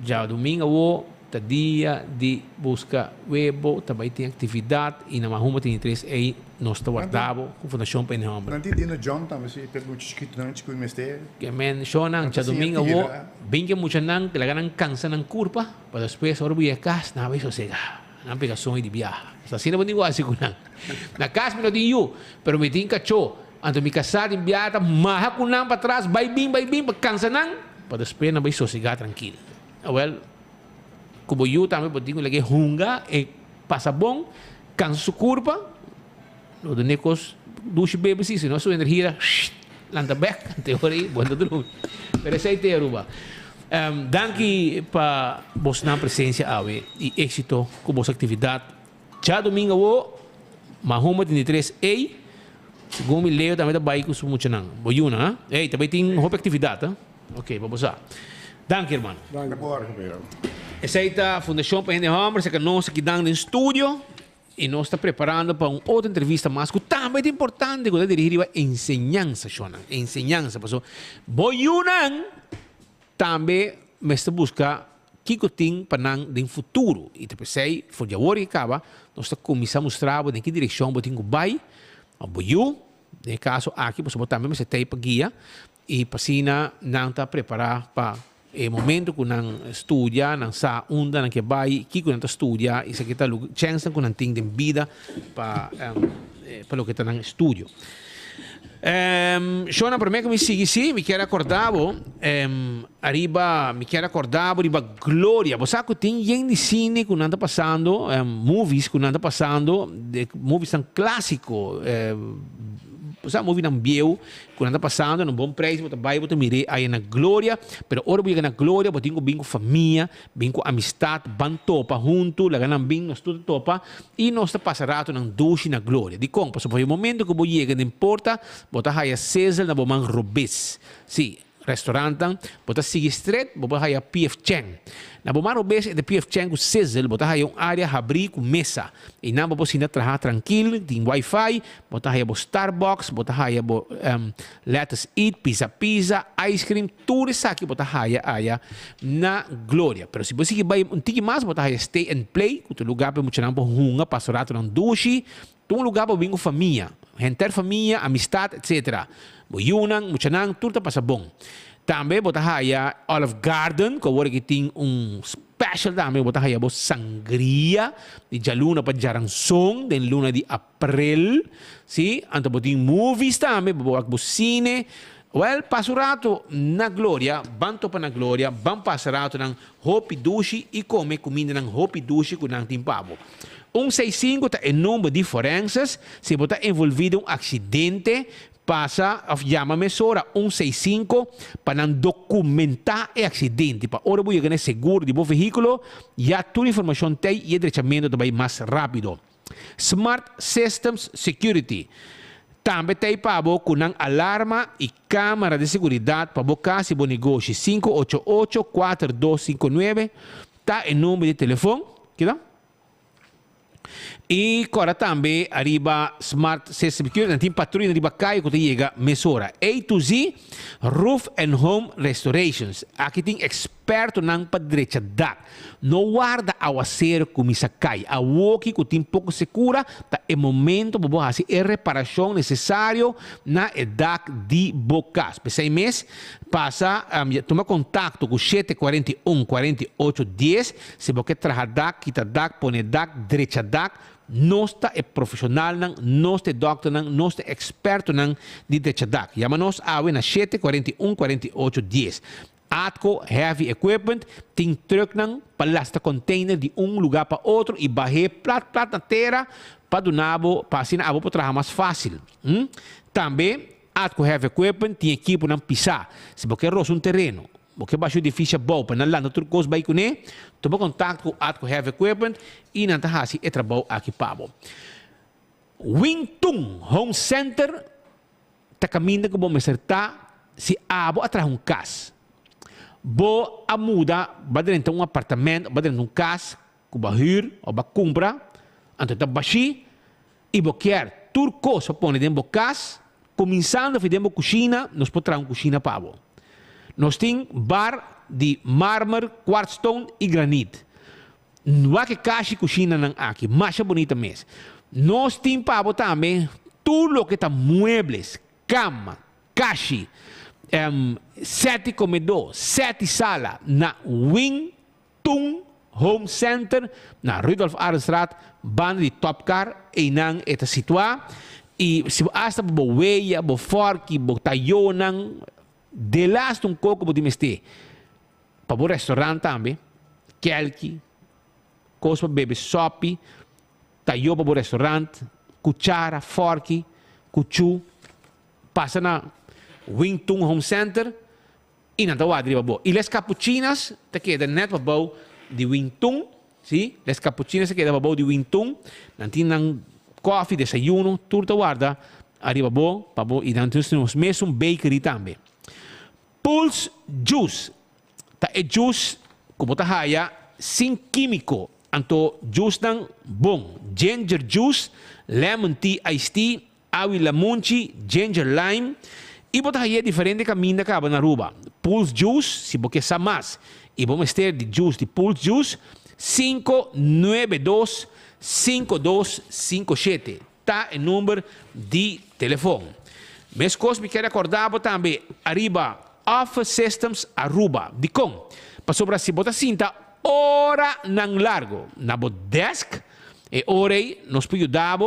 Já domingo o dia de busca webo, também tem atividade e na Mahuma tem interesse aí nós guardamos com Fundação PNH. Nanti dino John também se pergunta escrito nanti com o ministério. Que men shonang cha domingo wo bingke mucha nang talaga nang kansa ng kurpa para después ora buya kas na beso sega na pegação de viaje. Sa sino ba igual si kunang. Na kas mi no din you pero mi tin kacho anto mi kasar in biata maha kunang para trás vai bim pa kansa nang para después na beso sega tranquilo. Well, kubo you também pode lagi hunga e pasabong kansa su kurpa. Lo de necos dushi bebe si no su energia landa back teoria buona dulu. Pero essa é Aruba. Danke para vossa presença ave e êxito com vossa atividade. Já domingo o Mahoma 23 ei segundo me leo também da bairro com muito não. Boiuna, ei também tem roupa atividade, ok, vamos lá. Danke irmão. Danke por Essa é a Fundação PNH, que nós aqui dando em estúdio. E nós estamos preparando para uma outra entrevista mais que também é importante quando dirigir a ensinança, Shona. Ensinança, pessoal. Boiunan também me está buscando o que tem para no futuro. E depois sei, for de agora que acaba, nós estamos começando a mostrar em que direção você tem que ir. A boiu, no caso aqui, pessoal, também me está para guia e para cima não está preparado para e momento que não estudia, não sa onda, não que vai, que não estudia, isso aqui está chance que não tem de vida para o que está no estúdio. Shona, para mim que me sigue, sim, me quero acordar, me quero acordar, arriba glória. Você sabe que tem gente de cine que não está passando, movies que não está passando, movies tão clássicos, sa movie ng Bieu, kung nanda passando, nung bom preço, bota bairro, bota mire, aí na glória, pero ora buiga na glória, botinho bingo família, bingo amistad, ban topa, junto, laga ng bing, nos tudo topa, e nós está passarato ng dushi na glória. Di kong, paso po yung momento que boiega, não importa, bota haya Cesar na bomang Robes. Si, restaurantan, bota Sige Street, bota haya PF Cheng. Na bomang Robes, de PF Cheng, com Cesar, bota haya yung area abri com mesa. E na bo sina traha tranquilo, tem Wi-Fi, bota haya bo Starbucks, bota haya bo let's eat, pizza, ice cream, tudo isso aqui bota haya na glória. Pero se você vai um tiki mais, bota haya stay and play, que o lugar para muito não hunga, pastorato ng dushi, um lugar para bingo família, renter família, amistad, etc. Boyunang, muito não, tudo passa bom. Também bota haya Olive Garden, que agora que tem special também, bota haya bo sangria, de jaluna pa jaransong, de luna de April, si, anto boting movies também, bo cine. Well, pasurato na glória, banto pa na glória, ban pasurato ng hopi dushi e come comida ng hopi dushi com ng timpabo. 165 tá em número de forenses, se bota envolvido acidente, passa of llama mesora 165 para documentar o acidente. Para ora voy a ganar seguro de bom veículo, já toda informação tem e endereçamento também mais rápido. Smart Systems Security. Também tem para com alarma e câmera de segurança para bocar se bom negócio 588-4259. Tá em número de telefone. Queda? E agora também arriba Smart System Security, tem patrulha arriba caio que chega mesora. A to Z, Roof and Home Restorations. Aqui tem experto nang padrecha da. No guarda aguaceiro como isso cai. A walkie que tem pouco segura, tá é momento para fazer a reparação necessário na DAC de Bocas. Pensei mês, passa, toma contato com 741-4810. Se você traga DAC, quita DAC, põe DAC, direita DAC. Nós é profissional, nós é doctor, nós é experto de direita DAC. Chama-nos a na 741-4810. Atco Heavy Equipment tem truck palasta container de lugar para outro e barrer plat na terra para donabo para assim abo para trabalhar mais fácil. Também Atco Heavy Equipment tem equipe não pisar. Se você roça terreno, você baixo difícil bom para não lá outro coisa vai com ele, toma contato com Atco Heavy Equipment e não tá assim é trabalho aqui pabo. Wingtung Home Center tá caminhando com bom acertar se abo atrás cas. Bo a muda, vai dentro um apartamento, vai dentro casa, que vai hyr ou vai comprar, então tá baixi e bo quer turco só põe dentro casa, começando a fazer uma cozinha, nós podemos trazer uma cozinha pavo. Nós temos bar de mármore, quartzstone e granito. não há que caixa cozinha não aqui, mais bonita mesmo. Nós temos para também tudo o que está muebles, cama, caixa, 7 comedor, 7 sala na Wing Tung Home Center na Rudolf Arenstraat, banda de Top Car e nang eta situa e se hasta bo weia, bo forki, bo tayo nang de last um coco bo dimeste pa bo restaurant também, kelki, coisa para beber sopi, tayo pa bo restaurant, cuchara, forki, cuchu, passa na Wing Tung Home Center e na tawadri pa bo. E les cappuccinas, te queda net pa bo di Wing Tung, sì? Le cappuccine si chiede di Wing Tung, nanti coffee, desayuno, tutto guarda, arriva pabo, e nanti abbiamo messo un bakery tambe. Pulse Juice, ta è juice, come ta haya, sin chimico, anto juice nang bong, ginger juice, lemon tea, iced tea, awi lamunchi, ginger lime, e bota haya differente cammina che na ruba. Pulse Juice, si boke sa mas, e vamos ter de juice, de Pulse Juice, 592-5257. Tá o número de telefone. Mas coisa me quer acordar também. Arriba, Office Systems Aruba. De com? Para sobre se botar cinta, hora nang largo. Na bo desk, e ora nos pode dar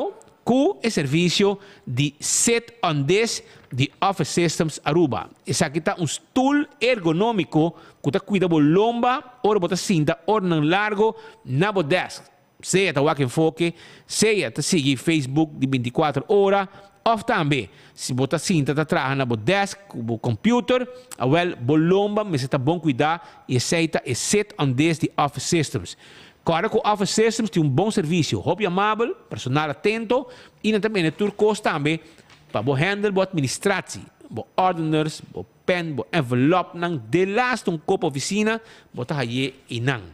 com o serviço de Sit on This de Office Systems Aruba. Essa aqui está stool ergonômico que está cuida bo lomba, ora bota cinta, ora nang largo, na bo desk. Seja tá o enfoque, seja tá seguir Facebook de 24 horas, ou também, se bota cinta tá trabalhando na bo desk, bo computer, well, bo lomba, mas está bom cuidar e aceita e Sit on This de Office Systems. Agora com o Office Systems tem bom serviço, hobby amável, personal atento e também turcos também para o handle, para administratie, para ordiners, para pen, para envelope, nang de last copo oficina, para haye inang.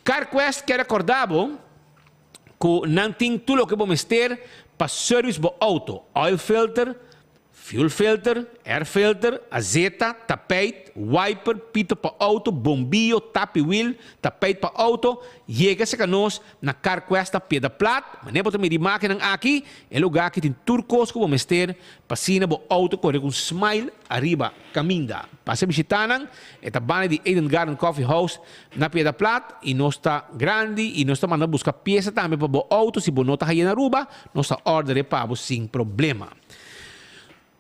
CarQuest quer acordar que não tem tudo o que vamos ter para service para auto, oil filter, fuel filter, air filter, azeta, tapete, wiper, pito para auto, bombillo, tapi wheel, tapete para auto, chega-se a nós na CarQuest a peda plat, mas nem botamos de máquina aqui, é lugar que tem turcos que vamos ter, passina para auto com um smile, arriba, caminda. Passa visitando, é a banda de Eden Garden Coffee House na peda plat, e nós está grande, e nós está mandando buscar peça também para o auto, se você não está aí na Aruba, nós está ordem para você sem problema.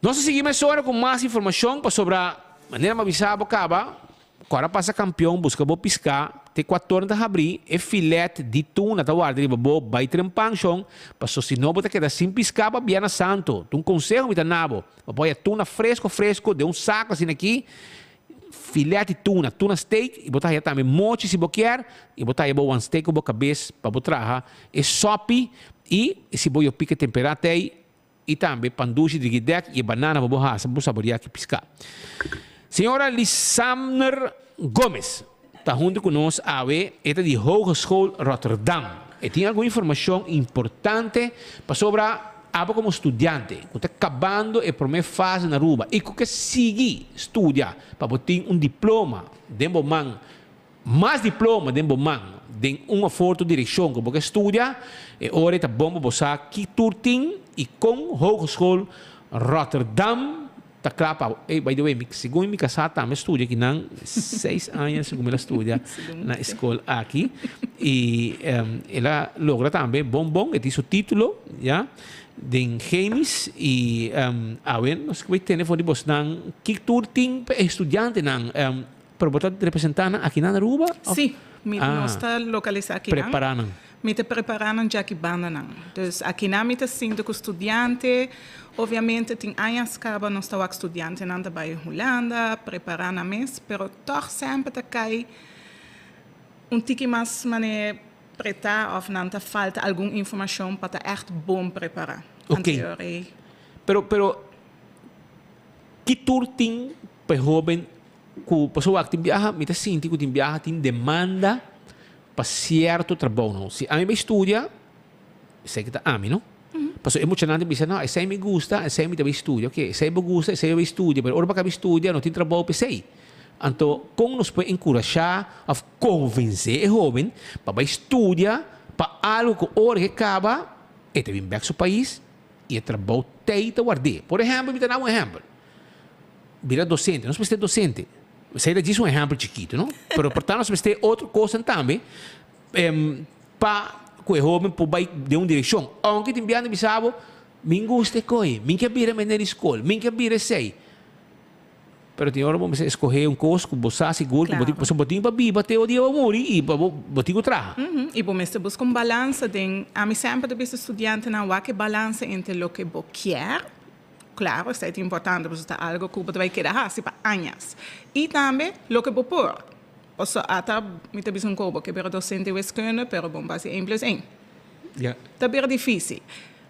Nós seguimos agora com mais informação sobre a maneira mais bizarra acaba. Agora passa campeão, busca bo piscar, te 14 de abril, e filete de tuna, tá guarda, riba bo, vai trempanchon, passou se não bota queda sem piscar para Biana Santo. Tu consegue me nabo, apoia tuna fresco, de um saco assim aqui, filete de tuna steak, e botar aí também mochi se boquer, e botar aí bo one steak com boca cabeça, para botar e sopi, e se bo eu pica temperado aí, e também panduche de guidec e banana para borrar, para saborear que piscar. Senhora Lissamner Gomes está junto conosco a ver, é de Hogeschool Rotterdam. E tem alguma informação importante para sobre a como estudante, que está acabando a primeira fase na Aruba e que sigue estudar para ter diploma de man, mais diploma de man, de uma forte direção que você estuda, e ora está bom para você que turtin e com Hogeschool Rotterdam. Tá claro, pa, by the way, segundo minha casa também estuda que não 6 anos segundo ela estuda na escola aqui e ela logra também bom e tem seu título, já, de James e nós que tem telefone de não que tu tem estudante não para botar representante aqui na Aruba? Sim, nós está localizado aqui. Preparando. Me te preparando já que banda não. Então aqui na me te sinto com estudante. Obviamente, tem anos que eu não estou estudante na Holanda, preparando a mês, mas toch sempre te cai tique mais mané pretar ou não te falta alguma informação para echt bom preparar. Ok. Pero que tour tem para jovem que pessoa que viaja, me te sinto que viaja tem demanda para certo trabalho. Se a mim estuda, sei que tá a mim, não? Passo emocionante bisa no, se me gusta, se me deve studia, ok, se me gusta, se me studia, pero ora para studia, non ti trabalho per sei. Então, como nós podemos encorajar, a convencer o jovem para estudar, para algo que hora que acaba, e também back ao país, e trabalhar teita guardar. Por exemplo, me dá um exemplo. Vira docente, nós precisamos ter docente. Você diz um exemplo chiquito, não? Mas, portanto, nós precisamos ter outra coisa também, para que o jovem possa dar uma direção. Aunque tem bem bisabo, me gusta coi, me quer vir a na escola, me quer vir a sei. Pero tem hora vamos escolher um curso que você seguro, que você botinho para viver, até o dia vai morrer e para botinho trabalhar. E você busca um balanço, a mim sempre de estudante não há que balança entre o que você quer, claro, isso é importante, porque está algo que você vai querer fazer para anos, e também o que você pôr. Posso até me ter visto um cobo que é docente de escola, pero bom, base 1+1. Está bem difícil.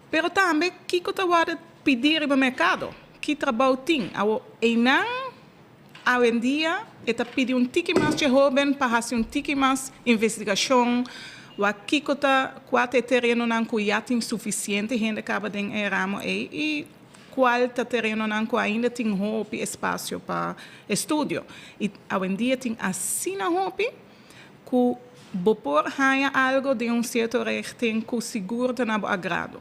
Pero também, o que você vai pedir no mercado? Que trabalho tem? Hoje em dia, está pedindo um tique mais de jovem para fazer um tique mais investigação. O que qual é terreno não que já tem suficiente gente acaba de ramo e qual é terreno não que ainda tem roupa espaço para estudo. E hoje em dia tem assim na roupa que por algo de certo resto que seguro não agrado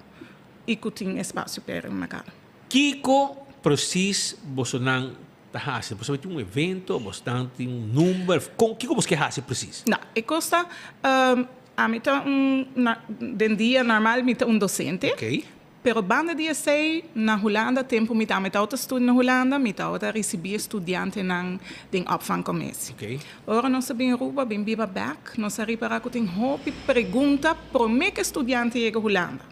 e que tem espaço para o mercado. Kiko processo você não está você tem um evento, você tem um número, com que você quer fazer preciso? Não, e custa a mim den dia normal me docente. Ok. Pero banda dia sei na Holanda tempo me auto estudo na Holanda, me auto receber estudante na den opvangcommissie. Ok. Ora nós bem Aruba, bem biba back, nós arriba com tem hope pergunta para me que estudante chega Holanda.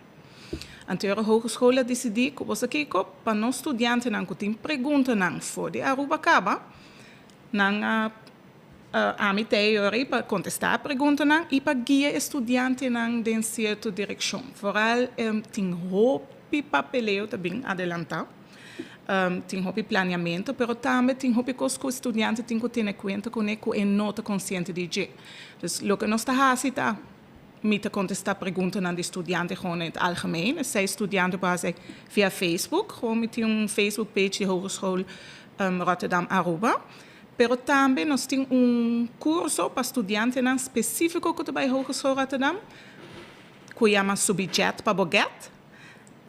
Anterior hogeschool decidi que você quer para nós estudantes não tem pergunta não for de Aruba acaba não a mim teoria para contestar a pergunta não e para guiar estudante não em certa direção. Vooral tem hope papeleo também adelantado. Tem hope planeamento, pero também tem hope que o estudante tem que ter conta com é nota consciente de que. Então, o que nós está fazendo me contestar perguntas aan de studenten gewoon in het algemeen. Zij studenten basis via Facebook, gewoon met een Facebook page de Hogeschool Rotterdam Aruba. Pero também nós temos curso para estudantes específico que bij Hogeschool Rotterdam, que chama Subjet para Boget.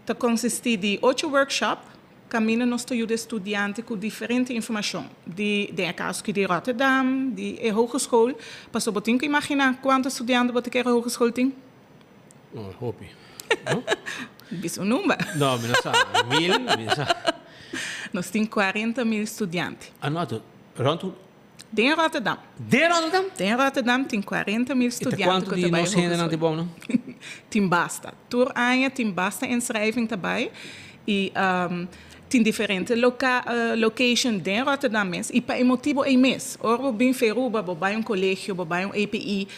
Dat consiste de 8 workshops. Caminho nós temos estudantes com diferente informação. De caso que de Rotterdam, de hogeschool. Pas op het imaginar quantos estudantes você quer a hogeschool tem? Oh, hope. Isso número? Não, não sabe. 1000, não sabe. Nós temos 40.000 estudantes. Anoto, Ronto? De Rotterdam. De Rotterdam? De Rotterdam tem 40.000 estudantes. E quanto de nós ainda não tem bom, não? Tem basta. Tur aia tem basta inschrijving daarbij. E tem diferente location de Rotterdam mes e para motivo é mês. Ora bem feruba, vai um colégio, vai um EPI.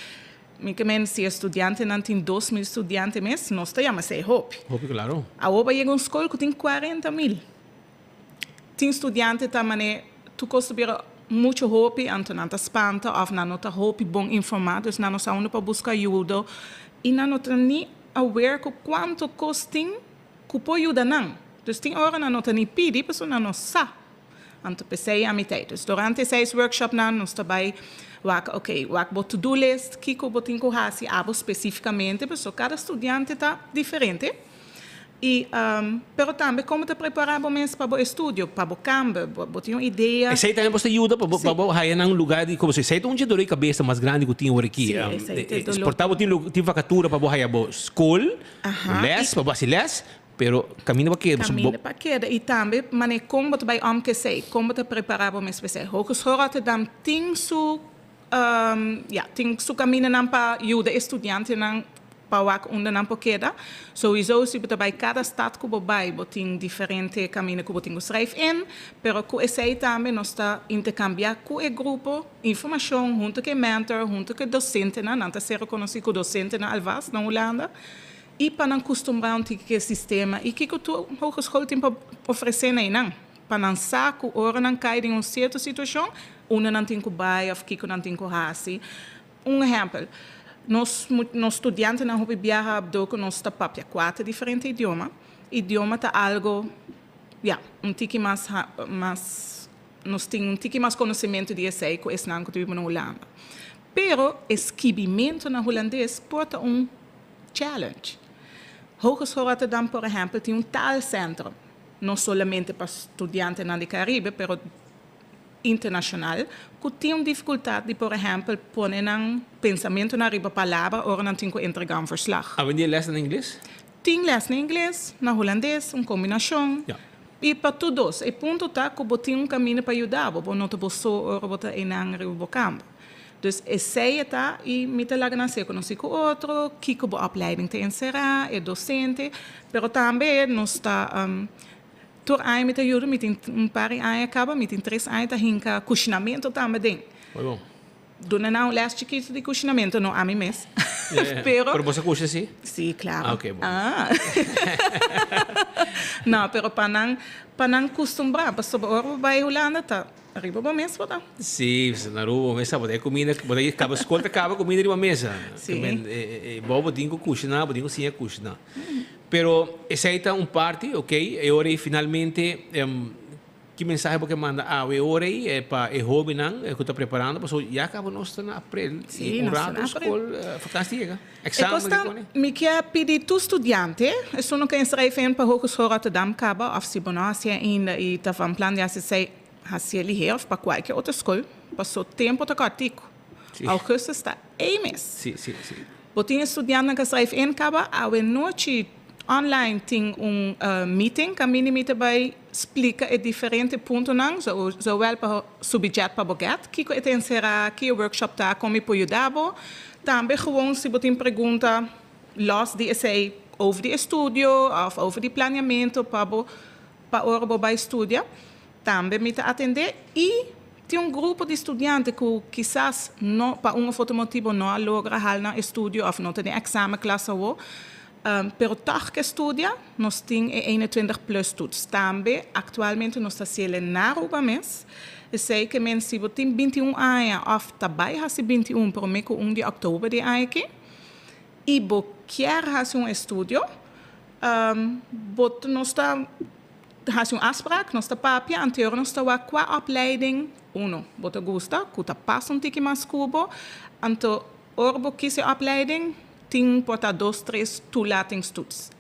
Minha se estudante não tem 2.000 estudantes mês, nós temos essa hope. Hope, claro. A oba chega uma escola que tem 40.000. Tem estudante também, tu considera muito hope, então não espanta, ou não tá hope bom informado, então não sabe para buscar ajuda e não tá nem aware de quanto custa que pode ajudar não. Dus tem hora na nota nem pedi, pessoa não sabe. Então pensei a mitad. Dus durante esse workshop nós também o to-do list, que eu botem com raci, abo especificamente, pessoa cada estudante está diferente. E pero também como te preparar mesmo para o estudo, para o câmbio, botar uma ideia. Esse aí também você ajuda para ir em um lugar de como se sei um dia de cabeça mais grande que tinha aqui. Exportava tinha vacatura para ir para a escola, les, para o les. Pero caminho para queda. Caminho para queda. E também, mas como você vai omkeer, como você preparar para uma espécie. Hogeschool Rotterdam tem seu caminho para ajudar estudantes para onde não queda. Sowieso, se você vai cada estado que você vai, tem diferente caminho que você tem que escrever, pero com esse aí também nós está intercambiar com o grupo informação, junto com o mentor, junto com o docente, não está ser reconhecido como docente na Alvas, na Holanda. E para não acostumbrar um sistema e que a hogeschool tem para oferecer não para não saber que hora não cai em uma certa situação onde não tem que vai ou que não tem que fazer. Exemplo, nós estudantes não vamos viajar do nós está papia 4 diferentes idiomas. Idioma tá algo um tique mais nós temos mais conhecimento de esse que é não que tivemos na Holanda. Pero esquibimento na holandês pode challenge. Hogeschool Rotterdam, por exemplo, tem taalcentrum, não somente para estudantes do Caribe, mas internacional, que tem dificuldade de, por exemplo, pôr um pensamento na riba palavra ou não tem que entregar verslag. Hebben die les in inglês? Tem les na inglês, na holandês, uma combinação. Ja. E para todos, o ponto está que você tem caminho para ajudar, você não está só em riba campo. Dus esse está e me te laga na seco não sei com outro, que a opleiding te encerrar, é docente, pero também nós está door aan met de jaren, met een paar jaar acaba, met 3 anos tá hinka cozinamento também. Foi bom. Dona não leste chiquito de cozinamento não a mim mesmo. Pero você cozinha assim? Sim, claro. Ah, ok, bom. Não, pero para não acostumbrar, para sobre hora vai Holanda tá. Arriba ba mesa ba? Sim, na rua, mesa, botei comida, botei acaba escolta, acaba comida de uma mesa. Sim. Bobo dingo cozinhar, bobo dingo sim cozinhar. Pero essa aí tá parte, ok? E ora finalmente que mensagem você manda? E ora aí é para o hobby não, é que está preparando, porque já acaba nós na april, sim, rato escola fantástico. Exame. Me quer pedir tu estudante, é só não quer schrijven para Hogeschool Rotterdam acaba, of se bonasse ainda e tá van plan de se hacia ligeiro para qualquer outra escola, passou tempo tá cortico. Augustus está mês. Sim. Botinha estudante que schrijf in acaba, a noite online tem meeting, que a mini vai explica diferente pontos não, zowel para subjeto para bogat, que é será que o workshop tá como para ajudar, também gewoon se botin pergunta los de essay over de estudio of over de planeamento para hora para estudar, também me atender e tem grupo de estudantes que quizás não para outro motivo não logra hal na estudio of não tem exame classe ou pero toch que estudia, nós temos 21 plus toets. Também, atualmente, nós estamos na Aruba mês. Eu sei que men se tem 21 anos, of também há 21, pero me que 1 de outubro de ano aqui. E bo quer fazer estúdio, bot nós está fazer afspraak, nós está papia, anterior nós está com a opleiding, bot gosta, que tá passa tique mais cubo, anto orbo que se opleiding tem porta 2, 3 toelatingstoets.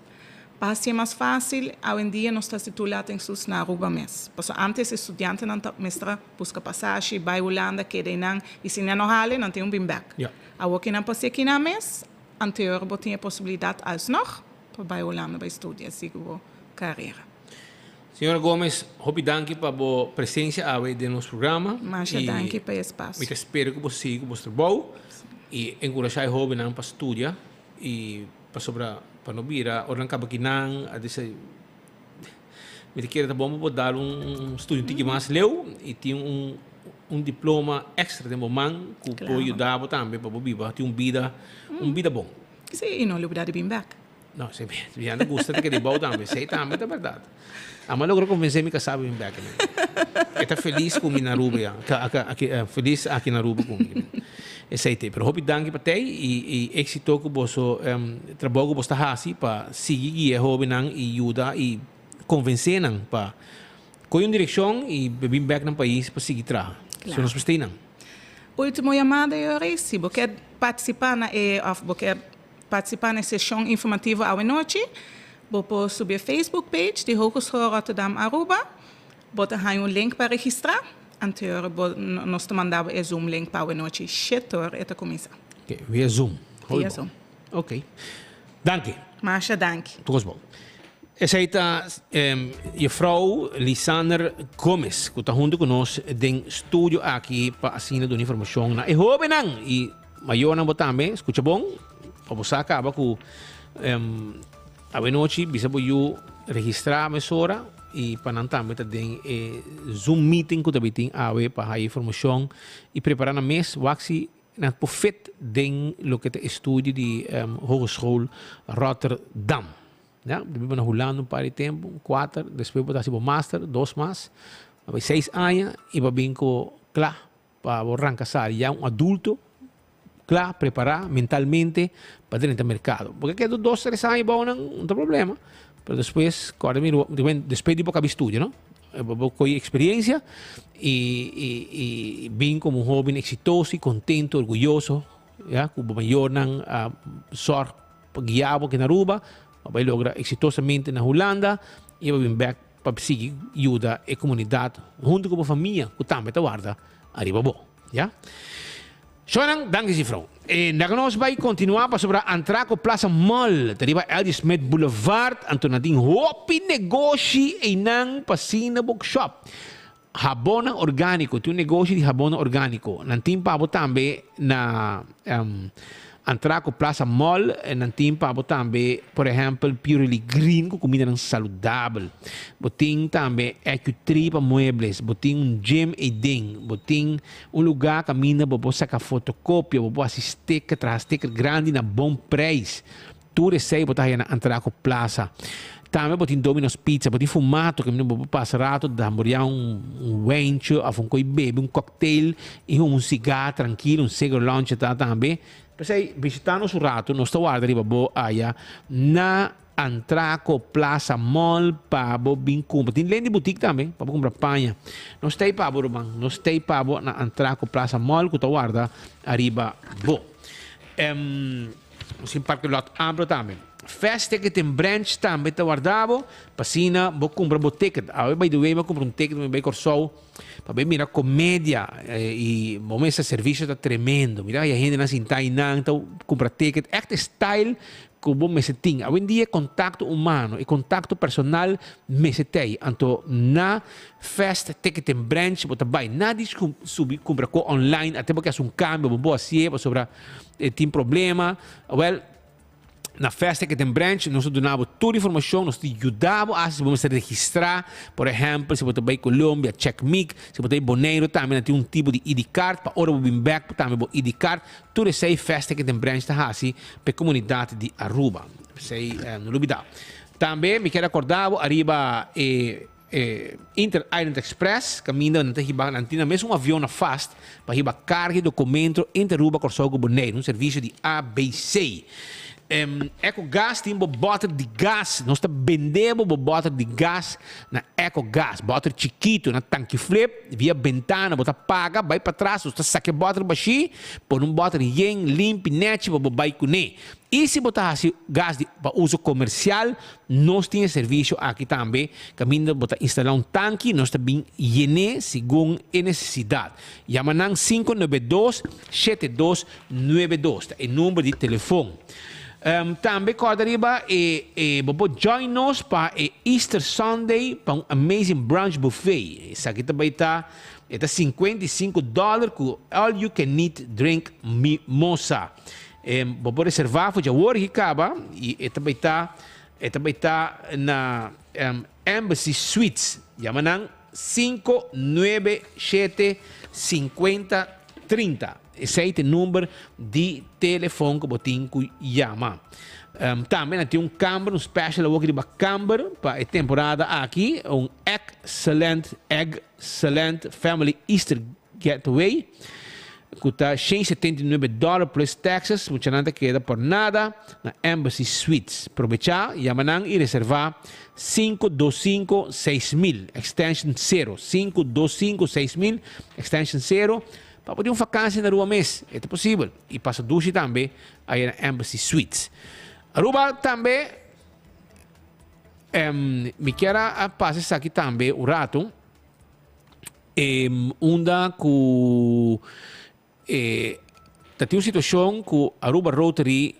Para ser mais fácil, hoje em dia nós temos toelatingstoets na Aruba mês. Porque antes estudantes não mestra busca passagem, vai Holanda, que daí não, e se não hale, não tem bem back. Agora que não passei aqui na mês, anterior tinha a possibilidade alsnog para vai Holanda para estudar, seguir carreira. Senhora Gomes, muito danke para a presença de nosso programa. Mas danke para o espaço. Eu espero que você siga o vosso trabalho. E encorajar o jovem para estudar e para não vir a orang kabakinan a desse me quer tá bom para dar estudo que mais leu e tem diploma extra de momento que pode ajudar também para viver ter vida bom. Sim, e não lembrar de bem back. Não, se já não gosta de que de bom também, sei também é verdade. A mãe logrou convencer-me que sabe bem back. Está feliz com minha Aruba, feliz aqui na Aruba comigo. Esse pero hope danke para te e êxito que você trabalho que você faz para seguir o jovem e ajudar e convencer não para com uma direção e vir back no país para seguir trabalhando. Se nós precisamos. Última chamada eu recebi, porque participar na sessão informativa à noite, vou subir Facebook page de Hogeschool Rotterdam Aruba, botar link para registrar. Anterior, nós mandava o Zoom link para a noite. Setor é a comissão. Via Zoom. Via Zoom. Ok. Danke. Masha, danke. Tudo bom. Essa aí está a vrouw Lisander Gomes, que está junto conosco no estúdio aqui para assinar a informação. E jovem não, e maior não também, escuta bom, para você acaba com a noite, bisa eu registrar a emissora e para não também tem Zoom meeting que também tem para a informação e preparar na mês, waxi na profit den lo que é estúdio de Hogeschool Rotterdam. Ja, depois na Holanda par de tempo, 4, depois botar tipo master, 2 mais, 6 anos e para bem com claro para arrancar já adulto, claro, preparar mentalmente para dentro do mercado. Porque que 2, 3 anos bom não tem problema. Pero depois, depois de pouca estúdio, não? com experiencia y bien como un joven exitoso y contento, orgulloso, ya, como mayor nang sor guiado que na Aruba, vai logra exitosamente na Holanda e vai vir back para seguir ajuda a comunidade junto com a família que também guarda arriba bom, já? Sonang, danke si vrouw. En nós vai continuar para sobre Antraco Plaza Mall, deriva L.D. Smith Boulevard, antonating hopi negócio e nang pasina bookshop. Habona orgânico, tem negócio de habona orgânico. Nantim pabo também na Antraco Plaza Mall, nantim pabo também, por exemplo, Purely Green, com comida saudável. Botim também Eco3 para muebles, botim gym e ding, botim lugar que mina bobo saca fotocópia, bobo assistir que traz sticker grande na bom preço. Tudo isso aí botar aí na Antraco Plaza. Também botim Domino's Pizza, botim fumato, que mina bobo passa rato, dá morir wencho, afun coi bebe, cocktail e cigarro tranquilo, cigarro lunch tá também. Pensei, visitando su rato, non sto guardando riba aya na Antraco Plaza Mall pabo bin compra. Tin lendi boutique também, pabo compra panha. Non stai pabo romang, non stai pabo na Antraco Plaza Mall que tu guarda arriba bo. Sim parque lot amplo também. Fast ticket in branch também te guardavo, passina, bo compra bo ticket. By the way, bo compra ticket, me bei corso. Pabe mira comédia e momento de serviço está tremendo. Mira, a gente na cinta então compra ticket, echt style que bom me seting. Hoje em dia contato humano e contato personal me setei. Anto na fast ticket in branch, bota vai nada subir compra co online até porque é cambio, boa sieba sobre tem problema. Well, na festa que tem branch, nós donamos toda a informação, nós ajudamos a se você registrar, por exemplo, se você vai Colômbia, Checkmic, se você vai Bonaire, também tem tipo de ID card, para hora vir back, também o ID card, tudo isso aí festa que tem branch está assim, para a comunidade de Aruba. Sei, não dúvida. Também me quero acordar, arriba Inter Island Express, caminho na Tehiba, na mesmo avião na fast, para riba carga e documento Inter Aruba Corsogo Bonaire, serviço de ABC. EcoGas tem botar de gás, nós estamos vendendo botar de gás na EcoGas, botar chiquito na tanque flip, via ventana, botar paga, vai para trás, nós saque botar baixi, por botar yen limpo, net, vai com ne. E se botar assim gás para uso comercial, nós temos serviço aqui também, caminho botar instalar tanque, nós também llene segundo a necessidade. Yamanang 592-7292, é o número de telefone. Também corda riba bobo join nos para Easter Sunday para amazing brunch buffet. Isso aqui também está $55 com all you can eat drink mimosa. Bobo reservar foi já hoje acaba e também está na Embassy Suites. Yamanang 597-5030. Esse é o número de telefone que você chama. Também tem câmara, special work de câmara para a temporada aqui, excellent family Easter getaway, que custa $179 plus taxes, muita nada queda por nada na Embassy Suites. Aproveitar, chamar e reservar 525-6000, extension 0, 525-6000, extension 0. Para poder vacância na rua mês, é possível. E passa duche também aí na Embassy Suites. Aruba também, me quero passar aqui também o rato, onde tem uma situação que Aruba Rotary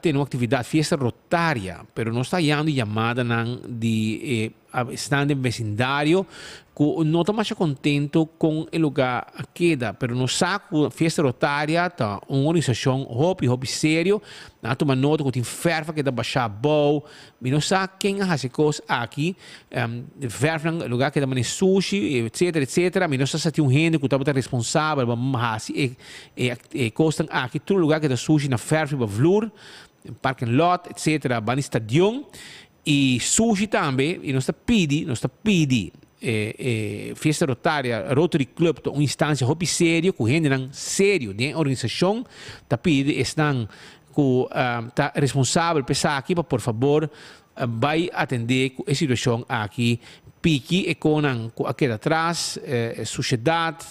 tem uma atividade, fiesta rotária, mas não está dando chamada de estando em vecindário, que não está mais contento com o lugar a queda, mas não sabe que a fiesta rotária está uma organização hobby sério, não toma nota que tem ferva que está baixar bom, mas não sabe quem faz as coisas aqui, ferva no lugar que está sushi, etc, mas não sabe se tem um gente que está responsável, mas e costam aqui, todo lugar que está sushi na ferva, na flor, parking lot, etc, no estadião, e sushi também, e nós está pedi fiesta rotária, Rotary Club, uma instância hobby sério, com gente sério, de organização, está pedi, estão está responsável, pensar aqui, por favor, vai atender a situação aqui pique e com aqui atrás sociedade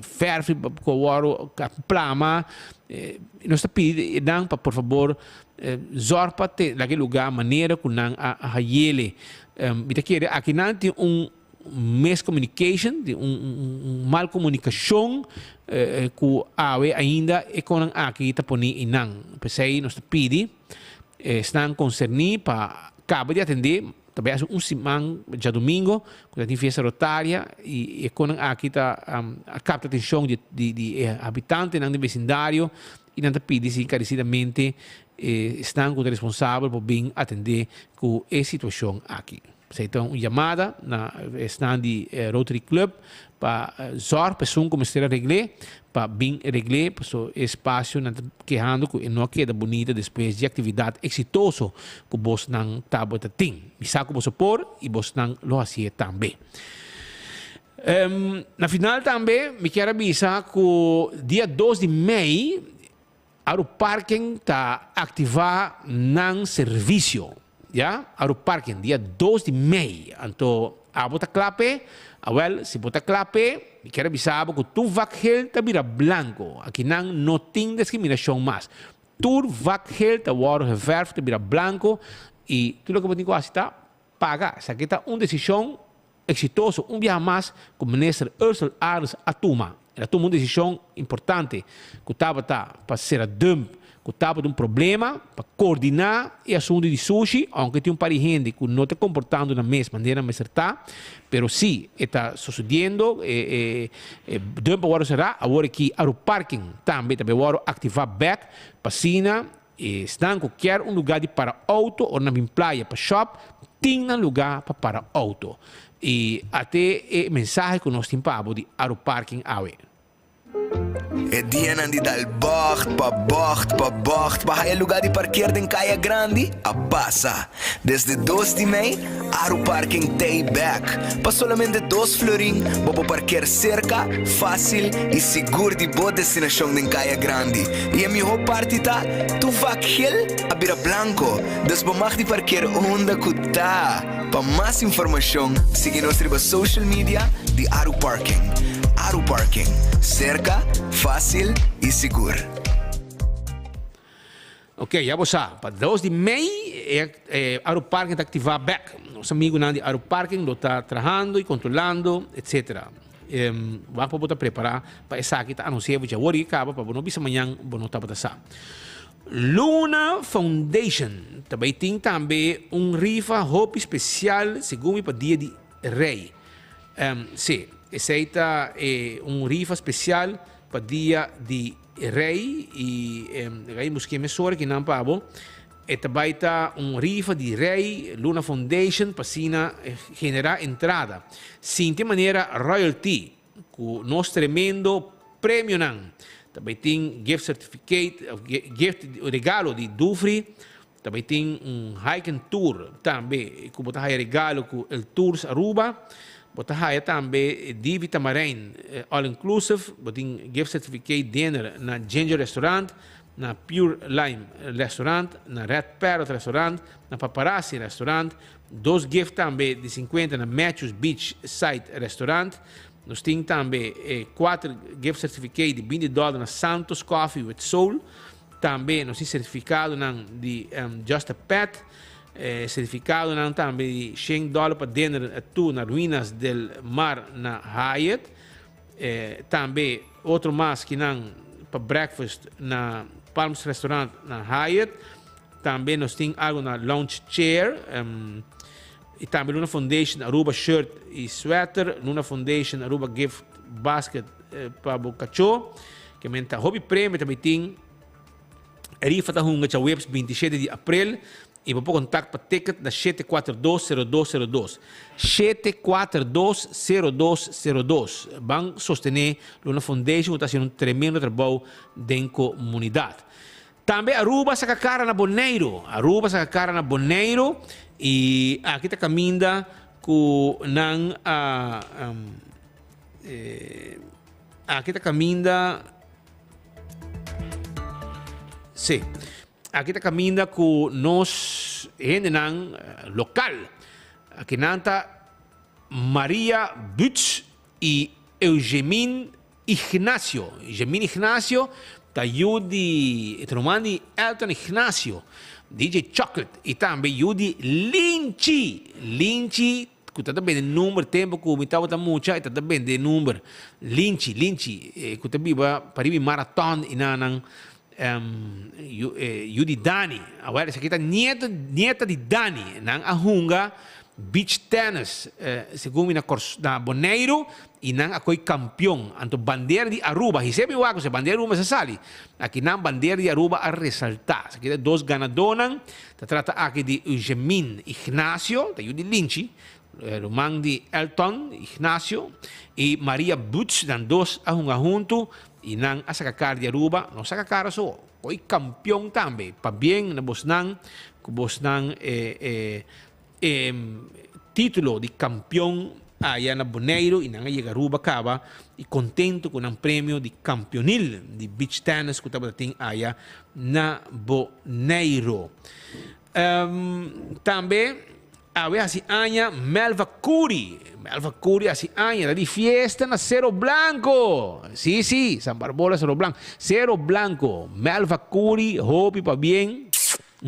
ferve com o plama nós pedimos para por favor zorpa te naquele lugar maneira com a ele me quer aqui não tem miscommunication, mal comunicação com a ainda e com aqui está poni inang pensei nós pedi estão concernidos para acabar de atender também um semana já domingo quando tem festa rotária e com aqui está a capta atenção de habitantes no vecindário e não pedi se encarecidamente estão com o responsável por bem atender com a situação aqui. Então, uma chamada na stand de Rotary Club para zorgar pessoas como será reglé, para bem reglé, para o espaço não querendo que não queda bonita depois de atividade exitosa que vos não tabota tem. Bisa que vos supor e vos não lo hacia também. Na final também, me quero avisar que dia 2 de maio, o parking está ativado no serviço. Ja, ao parque dia 2 de maio. Então, a bota clape, se bota clape, me quero avisar que tu vaquel tá vira branco. Aqui não tem discriminação mais. Tu vaquel tá waro reverf tá vira branco e tudo que eu tenho que tá paga. Essa aqui tá uma decisão exitosa, dia mais com o ministro Ursula Ares Atuma. Ela tomou uma decisão importante que estava para ser a dump que estava de um problema para coordenar o assunto de sushi, aunque tem par de gente que não está comportando da mesma maneira, mas está, mas sim, está sucedendo, tempo agora será, agora que o parking também agora ativar back, piscina, estão em qualquer lugar de para auto, ou na praia para shop, tem um lugar para auto. E até a mensagem que nós temos de o parking awe. É dia de dar bocht pa o lugar de parquear em Caia Grande a passa. Desde 2 de maio, o parking tem back. Para somente 2 florin, vou parquear cerca, fácil e seguro de boa destinação em Caia Grande. E a melhor parte tá, tu vaquel a bira blanco. Desde mag de parquear onde que tá. Para mais informação, siga nossa social media de Aru Parking. Aru Parking, cerca, fácil e seguro. Ok, já você para 2 de maio, Aru Parking está ativado back. Nosso amigo de Aru Parking está trabalhando e controlando, etc. Vamos para preparar para essa aqui, está anunciado já hoje, acaba para não bisa amanhã, não está para essa. Luna Foundation também tem rifa roupa especial segundo para dia de rei. Sim. Aceita rifa especial para dia de rei e aí busquei mesura que não pabo e também está rifa de rei Luna Foundation para generar entrada sim de maneira royalty com nosso tremendo prêmio não também tem gift certificate gift regalo de Dufry também tem hiking tour também que botar regalo com o Tours Aruba. Bota haya também Divita Marine all inclusive, botin gift certificate dinner na Ginger Restaurant, na Pure Lime Restaurant, na Red Parrot Restaurant, na Paparazzi Restaurant, 2 gift também de 50 na Matthews Beach Side Restaurant. Nós temos também 4 gift certificate de $20 na Santos Coffee with Soul. Também nós temos certificado de Just a Pet. Certificado também de $100 para dinner tu nas ruínas del mar na Hyatt. Também outro mais que para breakfast na Palms Restaurant na Hyatt. Também nós temos algo na Lounge Chair. E também Luna Foundation Aruba Shirt e Sweater. Luna Foundation Aruba Gift Basket para o cachorro. Que menta hobby prêmio também tem. Rifa da Hunga Webs 27 de abril. E vou contato para ticket da 742-0202. 742-0202. Vão sostener Luna Foundation, que está fazendo tremendo trabalho dentro da comunidade. Também Aruba saca cara na Boneiro. Aruba saca cara na Boneiro. E aqui está caminhando com aqui está caminhando. Sim. aqui está caminhando com nós, local. Aqui nanta Maria Butch e Eugêmine Ignacio. Eugêmine Ignacio está Yudi, Tromani Elton Ignacio, DJ Chocolate, e também Yudi Lynchy, que está também de número, tempo que me estava muito, está também de número, Lynchy, que está viva para ir maratón e nanang Yudi Dani. Agora, essa aqui está nieta de Dani, nang ahunga beach tennis, segundo na Bonaire, e não ako'y campeão. Anto bandeira de Aruba, recebe o água, se bandeira de Aruba se sali. Aqui na bandeira de Aruba a ressaltar. Aqui tem dois ganadores, se trata aqui de Eugêmine Ignacio, da Yudi Lynchy, Román de Elton Ignacio, e Maria Butch, dan dois a junto, e não a sacar de Aruba, não saca cara só. Ako'y campeão também, pa bem na Bosnan, que Bosnan título de campeão allá na Bonaire e na Aruba Caba e contento com um prêmio de campeonil de beach tennis que estava tendo allá na Bonaire. Também havia assim Anya Melva Curi assim Anya de fiesta na Cerro Blanco. Sí, San Barbola Cerro Blanco. Cerro Blanco, Melva Curi, hope para bem.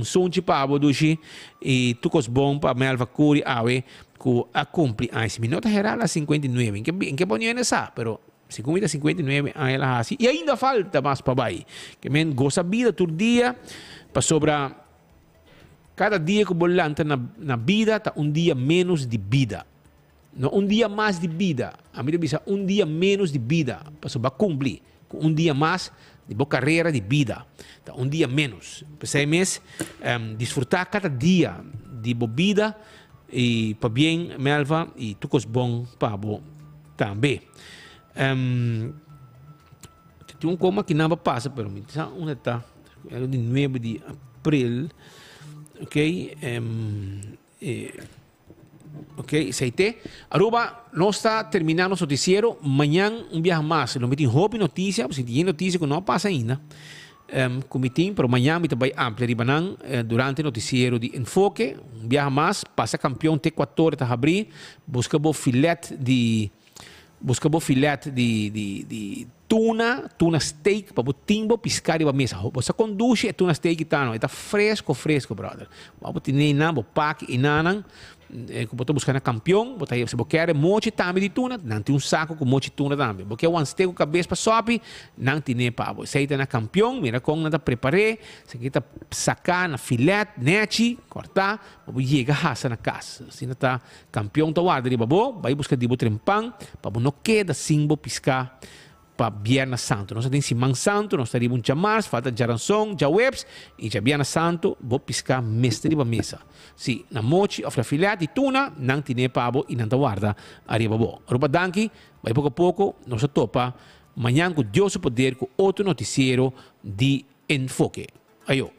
Sunchi para Bodushi e tucos bom para Melva Curi awe que a cumpre anos. Minuto geral a 59. Em que ponho nessa? Pero 59 anos ela assim. E ainda falta mais para vai. Que men goza vida todo dia para sobra cada dia que bolanta na vida tá dia menos de vida. Não dia mais de vida. A mim bisa dia menos de vida para sobra cumprir com dia mais de boa carreira de vida. Então, dia menos. Precisamos desfrutar cada dia de boa vida e para bem, Melva, e tudo bom para você também. Tem como que não passa, mas onde está? É de 9 de abril. Ok? Ok, aceite. Aruba, nós está terminando o noticiero. Amanhã viaje mais. Lo metem hobby notícia, se tem notícia que não passa ainda. Comitim, pero amanhã me vai amplia ribanan durante o noticiero de enfoque. Viaje mais, passa campeão T14 tá abrir, busca bo filete de tuna steak para o timbo piscar e para mesa. Você conduz a tuna steak tá não, está fresco, brother. Vamos ter nem nada, pack e nanang. Que botou buscar na campeão, botar aí, se você quer mochi também de tuna, não tem um com mochi tuna também. Porque o steak com cabeça para sopi, não tem nem para você. Aí na campeão, mira como nada preparei, se quer sacar na filete, nete, cortar, vamos chegar raça na casa. Se não tá campeão tá guarda de babo, vai buscar de trempang, para não queda simbo piscar para Viernes Santo. Nós temos Simão Santo, nós temos chamars, falta Jaranson, Jawebs, e já Viernes Santo, vou piscar mestre para mesa. Se na mochi, of na filete de tuna, não tem pabo e não te guarda, arriba bo. Rupa danki, vai pouco a pouco, nós topa, amanhã com Deus o poder, com outro noticiero de enfoque. Ayo.